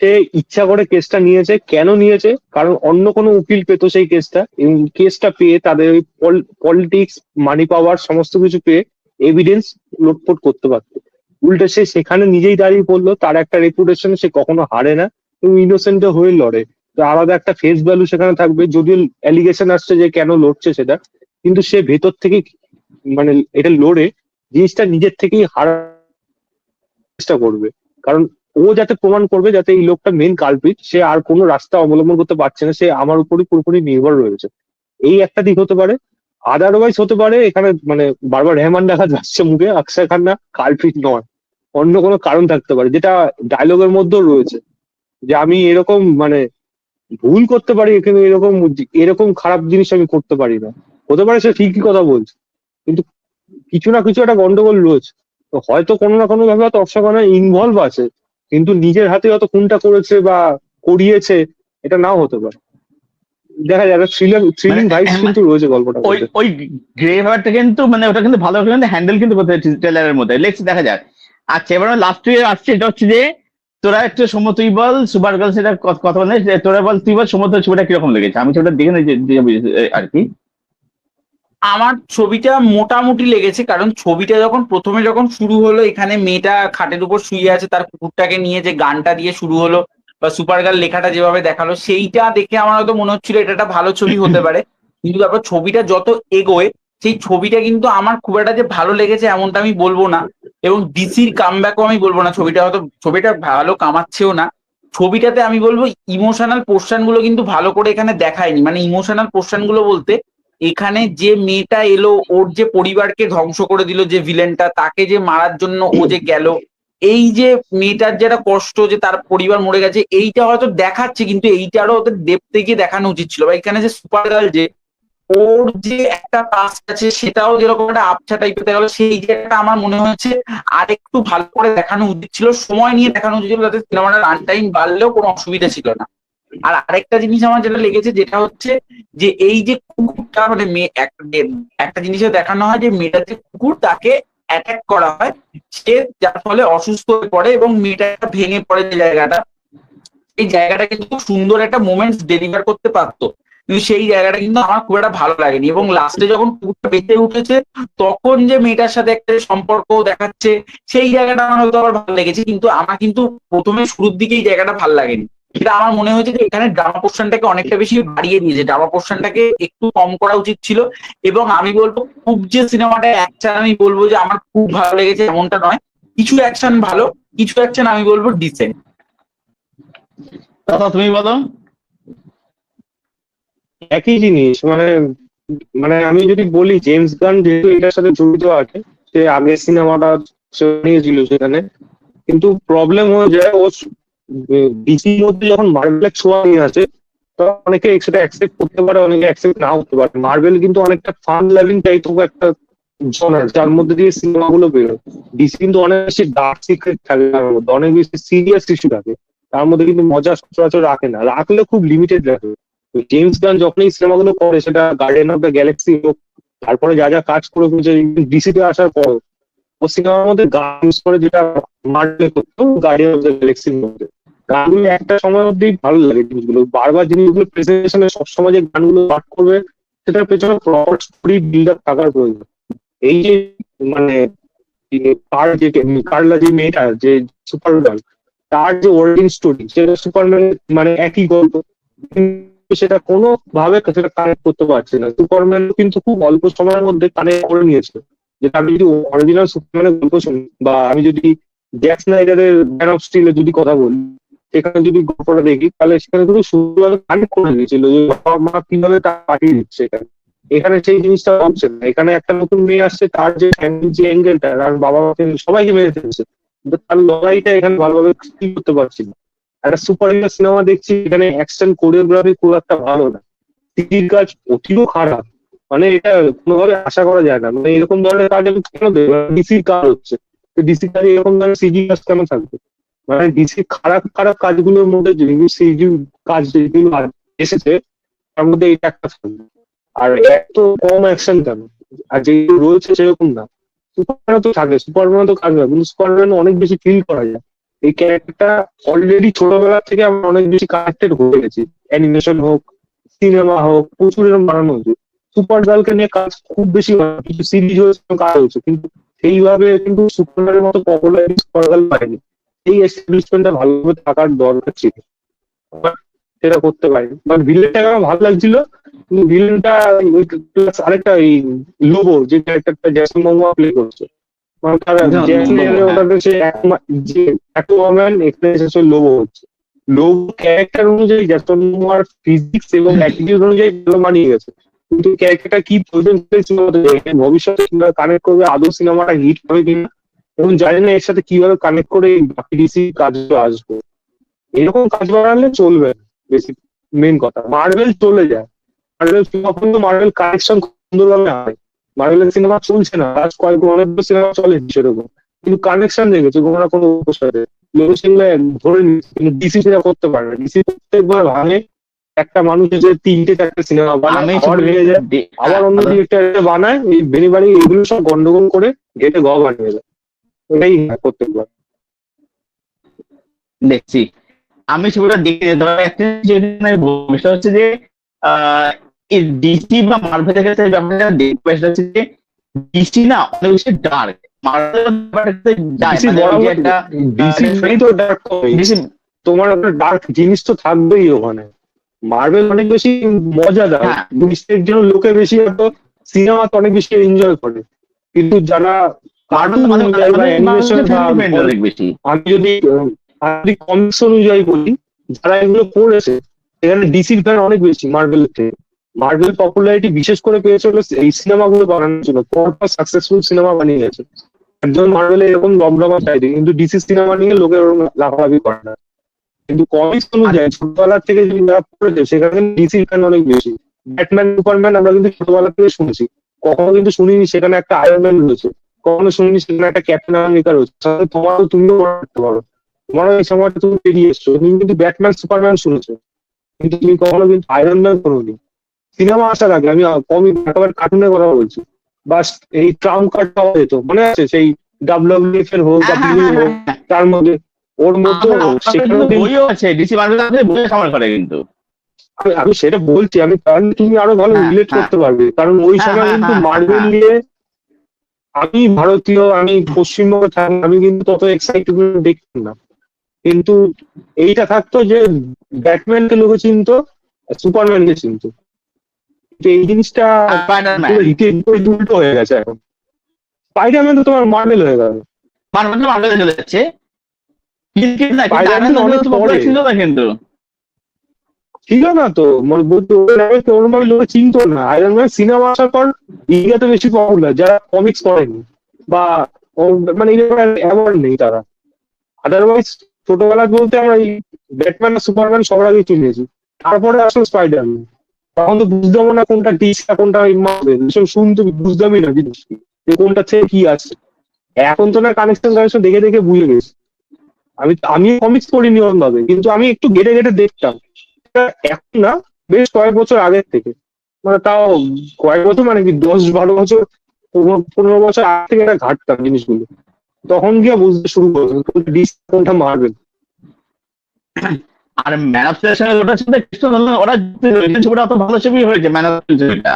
সে ইচ্ছা করে কেসটা নিয়েছে, কেন নিয়েছে? কারণ অন্য কোনো উকিল পেতো সেই কেসটা, এবং কেসটা পেয়ে তাদের ওই পলিটিক্স, মানি পাওয়ার সমস্ত কিছু পেয়ে এভিডেন্স লোটপোট করতে পারতো। উল্টে সে সেখানে নিজেই দাঁড়িয়ে পড়লো, তার একটা রেপুটেশন, সে কখনো হারে না এবং ইনোসেন্ট হয়ে লড়ে। তো আলাদা একটা ফেস ভ্যালু সেখানে থাকবে, যদিও অ্যালিগেশন আসছে যে কেন লড়ছে সেটা, কিন্তু সে ভেতর থেকে মানে এটা লড়ে জিনিসটা নিজের থেকেই হারার চেষ্টা করবে। কারণ ও যাতে প্রমাণ করবে যাতে এই লোকটা মেন কালপিট, সে আর কোনো রাস্তা অবলম্বন করতে পারছে না, সে আমার উপরই পুরোপুরি নির্ভর রয়েছে। এই একটা দিক হতে পারে। আদারওয়াইজ হতে পারে এখানে মানে বারবার রেহমান দেখা যাচ্ছে মুখে, অক্ষয় খান্না কালপিট নয়, অন্য কোনো কারণ থাকতে পারে, যেটা ডায়লগের মধ্যেও রয়েছে যে আমি এরকম মানে ভুল করতে পারি, এখানে এরকম এরকম খারাপ জিনিস আমি করতে পারি না। হতে পারে সে ঠিকই কথা বলছে, কিন্তু কিছু না কিছু একটা গন্ডগোল রয়েছে। তো হয়তো কোনো না কোনো ভাবে হয়তো অক্ষয় খান্না ইনভলভ আছে, কিন্তু নিজের হাতে হয়তো খুনটা করেছে বা করিয়েছে, এটা নাও হতে পারে। দেখা যায় একটা থ্রিলিং ভাইবস কিন্তু রয়েছে গল্পটা ওই মধ্যে। ওই গ্রে ব্যাপারটা কিন্তু মানে ওটা কিন্তু ভালো কিন্তু হ্যান্ডেল কিন্তু করতে ট্রেলারের মধ্যে লেক্স দেখা যাক। আচ্ছা, এবার লাস্ট ইয়ার আসছে, এটা হচ্ছে যে তোরা একটু সময় তুই বল সুপার গার্ল সেটা কথা বলে তোরা বল, তুই বল সময় ছবিটা কিরকম লেগেছে? আমি ছবিটা দেখে নিয়েছি আর কি। আমার ছবিটা মোটামুটি লেগেছে, কারণ ছবিটা যখন প্রথমে যখন শুরু হলো, এখানে মেয়েটা খাটের উপর শুয়ে আছে, তার কুকুরটাকে নিয়ে যে গানটা দিয়ে শুরু হলো, বা সুপার গার্ল লেখাটা যেভাবে দেখালো, সেইটা দেখে আমার হয়তো মনে হচ্ছিল এটা একটা ভালো ছবি হতে পারে। কিন্তু তারপর ছবিটা যত এগোয়, সেই ছবিটা কিন্তু আমার খুব একটা যে ভালো লেগেছে এমনটা আমি বলবো না। এবং ডিসির কামব্যাকও আমি বলবো না, ছবিটা ভালো কামাচ্ছেও না। ছবিটাতে আমি বলবো ইমোশনাল পোর্শন গুলো কিন্তু ভালো করে এখানে দেখায়নি। মানে ইমোশনাল পোর্শন গুলো বলতে, এখানে যে মেয়েটা এলো, ওর যে পরিবারকে ধ্বংস করে দিল, যে ভিলেনটা তাকে যে মারার জন্য ও যে গেল, এই যে মেয়েটার যেটা কষ্ট যে তার পরিবার মরে গেছে, এইটা হয়তো দেখাচ্ছে, কিন্তু এইটারও ওদের ডেপথে গিয়ে দেখানো উচিত ছিল। বা এখানে যে সুপার গার্ল, যে ওর যে একটা পাস্ট আছে, সেটাও যেরকম একটা আবছা টাইপের দেখা গেল, সেই জায়গাটা আমার মনে হচ্ছে আর একটু ভালো করে দেখানো উচিত ছিল, সময় নিয়ে দেখানো উচিত ছিল, যাতে সিনেমাটার রান টাইম বাড়লেও কোনো অসুবিধা ছিল না। আর আরেকটা জিনিস আমার যেটা লেগেছে, যেটা হচ্ছে যে এই যে কুকুরটা, মানে মেয়ে একটা জিনিসে দেখানো হয় যে মেয়েটার যে কুকুর, তাকে অ্যাটাক করা হয়, সে যার ফলে অসুস্থ হয়ে পড়ে এবং মেয়েটা ভেঙে পড়ে, যে জায়গাটা, এই জায়গাটা কিন্তু খুব সুন্দর একটা মোমেন্টস ডেলিভার করতে পারতো, কিন্তু সেই জায়গাটা কিন্তু আমার খুব একটা ভালো লাগেনি। এবং লাস্টে যখন কুকুরটা বেঁচে উঠেছে, তখন যে মেয়েটার সাথে একটা সম্পর্ক দেখাচ্ছে, সেই জায়গাটা আমার হয়তো আবার ভালো লেগেছে। কিন্তু আমার কিন্তু প্রথমে শুরুর দিকে এই জায়গাটা ভালো লাগেনি। এটা আমার মনে হয়েছে যে এখানে ড্রামা পোর্শনটাকে অনেকটা বেশি বাড়িয়ে দিয়েছে, ড্রামা পোর্শনটাকে একটু কম করা উচিত ছিল। এবং আমি বলবো খুব যে সিনেমাটা অ্যাকশন, আমি বলবো যে আমার খুব ভালো লেগেছে এমনটা নয়, কিছু অ্যাকশন ভালো, কিছু অ্যাকশন আমি বলবো ডিসেন্ট। দাদা তুমি বলো। একই জিনিস মানে মানে আমি যদি বলি, জেমস গান যেহেতু এটার সাথে জড়িত আছে, সে আগের সিনেমাটা নিয়েছিল সেখানে, কিন্তু প্রবলেম হয়ে যায় ও ডিসির মধ্যে যখন মার্ভেলের ছোঁয়া নিয়ে আসে, তখন অনেকে সেটা অ্যাকসেপ্ট করতে পারে, অনেকে অ্যাকসেপ্ট নাও করতে পারে। মার্ভেল কিন্তু অনেকটা ফান লাভিং টাইপ একটা জনার যার মধ্যে দিয়ে সিনেমাগুলো বেরোয়। ডিসি কিন্তু অনেক বেশি ডার্ক সিক্রেট থাকে, তার মধ্যে অনেক বেশি সিরিয়াস ইস্যু থাকে, তার মধ্যে কিন্তু মজা সচরাচর রাখে না, রাখলে খুব লিমিটেড রাখে। তো জেমস গান যখন এই সিনেমাগুলো করে, সেটা গার্ডিয়ান অফ দ্য গ্যালাক্সি হোক, তারপরে যা যা কাজ করে ফেলছে ডিসিতে আসার পর, ও সিনেমার মধ্যে গান ইউজ করে, যেটা মার্ভেলে করতো গার্ডিয়ান অফ দ্য গ্যালাক্সির মধ্যে। গানগুলো একটা সময়ের মধ্যেই ভালো লাগে, জিনিসগুলো বারবার জিনিসগুলো প্রেজেন্টেশনে সবসময় যে গানগুলো পাঠ করবে, সেটার পেছনে প্রপার স্টোরি বিল্ড আপ থাকার প্রয়োজন। এই যে মানে কার্লা যে মেয়েটা, যে সুপারম্যান, তার যে অরিজিন স্টোরি, সেটা সুপারম্যান মানে একই গল্প, কিন্তু সেটা কোনো ভাবে সেটা কানেক্ট করতে পারছে না। সুপারম্যান কিন্তু খুব অল্প সময়ের মধ্যে কানেক্ট করে নিয়েছে। যেটা আমি যদি অরিজিনাল সুপারম্যানের গল্প শুনি, বা আমি যদি জ্যাক স্নাইডারের ম্যান অফ স্টিলের যদি কথা বলি, সেখানে যদি গল্পটা দেখি, তাহলে সেখানে কিন্তু সুন্দরভাবে কানেক্ট করে দিয়েছিল যে বাবা মা কিভাবে তা পাঠিয়ে দিচ্ছে এখানে। এখানে সেই জিনিসটা হচ্ছে না। এখানে একটা নতুন মেয়ে আসছে, তার যে ফ্যামিলি যে অ্যাঙ্গেলটা, আর বাবা মাকে সবাইকে মেরে ফেলছে, কিন্তু তার লড়াইটা এখানে ভালোভাবে ফিল করতে পারছি না। একটা সুপার হিরো সিনেমা দেখছি, এখানে অ্যাকশন কোরিওগ্রাফি খুব একটা ভালো না, সিজির কাজ অতিও খারাপ, মানে এটা কোনোভাবে আশা করা যায় না। মানে এরকম ধরনের কাজ আমি কেন দেখবো? ডিসির কাজ হচ্ছে, ডিসি কাজে এরকম ধরনের সিজি কাজ কেন থাকবে? মানে ডিসি খারাপ খারাপ কাজগুলোর মধ্যে যেগুলো সিজি কাজ যেগুলো এসেছে, তার মধ্যে এটা একটা থাকবে। আর এত কম অ্যাকশন কেন? আর যেগুলো রয়েছে সেরকম না। সুপারম্যান তো থাকে, সুপারম্যান তো কাজ হয়, কিন্তু সুপারম্যান অনেক বেশি ফিল করা যায়। এই ক্যারেক্টারটা অলরেডি ছোটবেলা থেকে আমরা অনেক বেশি কানেক্টেড হয়ে গেছি, অ্যানিমেশন হোক, সিনেমা হোক, প্রচুর এরকম বানানো হয়েছে। সুপার গার্লকে নিয়ে কাজ খুব বেশি হয়, কিছু সিরিজ হয়েছে, কাজ হয়েছে, কিন্তু সেইভাবে কিন্তু সুপারম্যানের মতো পপুলারিটি সুপার গার্ল পায়নি। এই এস্টাবলিশমেন্টটা ভালোভাবে থাকার দরকার ছিল, সেটা করতে পারি। বাট ভিলেনটাকে আমার ভালো লাগছিল, কিন্তু ভিলেনটা আরেকটা এই লোবো যে ক্যারেক্টারটা জ্যাসন মোমোয়া প্লে করছে, মানে তার ওটাতে সে যে অ্যাকুয়াম্যান, এখানে এসেছে লোবো হচ্ছে। লোবো ক্যারেক্টার অনুযায়ী জ্যাসন মোমোয়ার ফিজিক্স এবং অ্যাটিটিউড অনুযায়ী ভালো মানিয়ে গেছে, কিন্তু ক্যারেক্টারটা কি প্রয়োজন ভবিষ্যতে কিভাবে কানেক্ট করবে, আদৌ সিনেমাটা হিট হবে কিনা, এবং জানি না এর সাথে কিভাবে কানেক্ট করে বাকি ডিসি কাজগুলো আসবে। এরকম কাজ বাড়ালে চলবে বেশি। মেন কথা, মার্ভেল চলে যায়, মার্ভেল কিন্তু মার্ভেল কালেকশন সুন্দরভাবে হয়। মার্ভেলের সিনেমা চলছে না, আজ অনেকগুলো সিনেমা চলে সেরকম, কিন্তু কানেকশন দেখেছে কোনো না কোনো সাথে লোক সেগুলো ধরে নিচ্ছে, কিন্তু ডিসি সেটা করতে পারে না। ডিসি প্রত্যেকবার ভাঙে, একটা মানুষের যে 3-4টে সিনেমা বানায়, আবার ভেঙে যায়, আবার অন্য ডিরেক্টর বানায়, এই বেনি বাড়ি এগুলো সব গন্ডগোল করে ঘেটে ঘ বানিয়ে যায়। এটাই হয় প্রত্যেকবার। দেখছি আমি সেগুলো দেখে যেতে পারি। একটা যেটা বিষয় হচ্ছে যে ডিসি বা মার্ভেলের ক্ষেত্রে ব্যাপারটা দেখবে, সেটা হচ্ছে যে ডিসি না অনেক বেশি ডার্ক, তোমার একটা ডার্ক জিনিস তো থাকবেই ওখানে। মার্ভেল অনেক বেশি মজাদার, জিনিসের জন্য লোকে বেশি হয়তো সিনেমাতে অনেক বেশি এনজয় করে, কিন্তু যারা কার্টুন অনুযায়ী বা অ্যানিমেশন, আমি যদি কমিক্স অনুযায়ী বলি, যারা এগুলো করেছে, সেখানে ডিসির ফ্যান অনেক বেশি মার্ভেলের থেকে। মার্ভেল পপুলারিটি বিশেষ করে পেয়েছিল এই সিনেমাগুলো বানানোর জন্য, পরপর সাকসেসফুল সিনেমা বানিয়ে গেছে। একজন মার্ভেলে এরকম রমরমা চাইছে, কিন্তু ডিসি সিনেমা নিয়ে লোকের ওরকম লাফালাফি করে না। কিন্তু কমিক্স অনুযায়ী ছোটবেলার থেকে যদি যারা পড়েছে, সেখানে ডিসির ফ্যান অনেক বেশি। ব্যাটম্যান, সুপারম্যান আমরা কিন্তু ছোটবেলা থেকে শুনেছি, কখনো কিন্তু শুনিনি সেখানে একটা আয়রন ম্যান রয়েছে, কখনো শুনিনি সেখানে একটা ক্যাপ্টেন আমেরিকা রয়েছে। তোমারও, তুমিও করতে পারো, তোমারও এই সময়টা তুমি পেরিয়ে এসছো, তুমি কিন্তু ব্যাটম্যান সুপারম্যান শুনেছো, কিন্তু তুমি কখনো কিন্তু আয়রন ম্যান শোনোনি। সিনেমা আসার আগে, আমি কমিক একেবারে কার্টুনের কথা বলছি, বাস এই ট্রাম্প কার্ড পাওয়া যেত, মনে আছে সেই WWF এর হোক বা WWE হোক, তার মধ্যে ওর মধ্যে বইও আছে, ডিসি মার্ভেল বই কাভার করে। কিন্তু আমি সেটা বলছি, আমি তাহলে তুমি আরো ভালো রিলেট করতে পারবে, কারণ ওই সময় কিন্তু মার্ভেল নিয়ে আমি ভারতীয়, আমি পশ্চিমবঙ্গে থাকি, আমি কিন্তু তত এক্সাইটমেন্ট দেখতাম না। কিন্তু এইটা থাকতো যে ব্যাটম্যানকে লোকে চিনতো, সুপারম্যানকে চিনতো, কিন্তু এই জিনিসটা উল্টো হয়ে গেছে এখন। স্পাইডারম্যান তো তোমার মার্ভেল হয়ে গেল, মার্ভেল চলে যাচ্ছে, কিন্তু ছিল না তো, ওরকম লোকে চিনতো না। আয়রন ম্যান সিনেমা আসার পর ইন্ডিয়াতে বেশি পপুলার, যারা কমিক্স পড়েনি বা মানে অ্যাওয়ার্ড নেই তারা। আদারওয়াইজ ছোটবেলা বলতে আমরা এই ব্যাটম্যান আর সুপারম্যান সবার আগে চিনেছি, তারপরে আসলো স্পাইডারম্যান। তখন তো বুঝতাম না কোনটা ডিসি কোনটা মার্ভেল, এসব শুনতে বুঝতামই না জিনিস। যে কোনটা থেকে কি আছে। এখন তো না কানেকশন দেখে দেখে বুঝে গেছি। আমি কমিক্স পড়িনি ওরকম ভাবে, কিন্তু আমি একটু ঘেটে ঘেটে দেখতাম। এটা এখন না, বেশ কয়েক বছর আগের থেকে, মানে তাও কয়েক বছর মানে কি 10-12 বছর, 15 বছর আগে থেকে এটা ঘাটতাম জিনিসগুলো। তখন গিয়ে বুঝতে শুরু করলাম কোনটা ডিস কোনটা মার্বেল। আর ম্যান অফ স্টিলের সঙ্গে ওটার সাথে কিছু হলো না, ওরা ছবিটা অত ভালো ছবি হয়েছে ম্যান অফ স্টিল ছবিটা।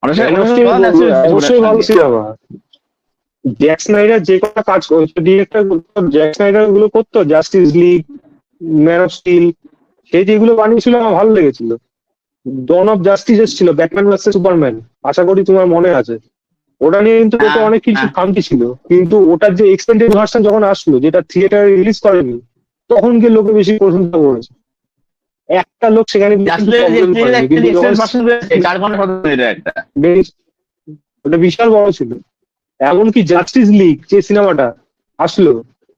অবশ্যই ভালো সিনেমা। জ্যাক স্নাইডার যে কটা কাজ করতো, ডিরেক্টর জ্যাক স্নাইডার গুলো করতো, Justice League, man of steel, সে যেগুলো বানিয়েছিল আমার ভালো লেগেছিল। ডন অফ জাস্টিস এসেছিল, ব্যাটম্যান ভার্সেস সুপারম্যান, আশা করি তোমার মনে আছে। ওটা নিয়ে কিন্তু ওটা অনেক কিছু খামতি ছিল, কিন্তু ওটার যে এক্সপেন্ডেড ভার্সন যখন আসলো, যেটা থিয়েটারে রিলিজ করেনি, তখন গিয়ে লোকে বেশি প্রশংসা করেছে। একটা লোক সেখানে ওটা বিশাল বড় ছিল। এমনকি জাস্টিস লিগ যে সিনেমাটা আসলো,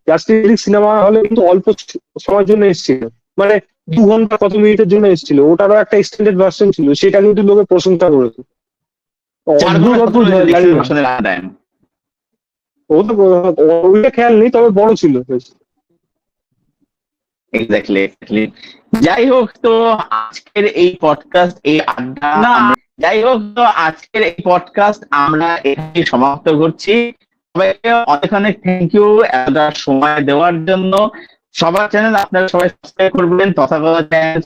জাস্টিস লিগ সিনেমা হলে কিন্তু অল্প সময়ের জন্য এসেছিল, মানে 2 ঘন্টা কত মিনিটের জন্য এসেছিল। ওটারও একটা এক্সটেন্ডেড ভার্সন ছিল, সেটা কিন্তু লোকে প্রশংসা করেছে। ও তো ওইটা খেয়াল নেই, তবে বড় ছিল বেশ। এক্স্যাক্টলি। যাই হোক, তো আজকের এই পডকাস্ট, এই আড্ডা, যাই হোক, তো আজকের এই পডকাস্ট আমরা এখানে সমাপ্ত করছি। সবাইকে অনেক অনেক থ্যাংক ইউ এতটা সময় দেওয়ার জন্য। সবার চ্যানেল আপনারা সবাই সাবস্ক্রাইব করবেন। তথাগত চ্যানেল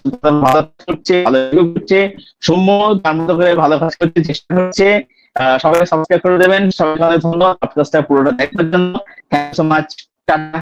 ভালো করছে, ভালো করছে, সৌম্য তার মতো করে ভালো কাজ করতে চেষ্টা করছে। সবাই সাবস্ক্রাইব করে দেবেন। সবাইকে অনেক ধন্যবাদ পডকাস্টটা পুরোটা দেখার জন্য। Thank you so much. Tata.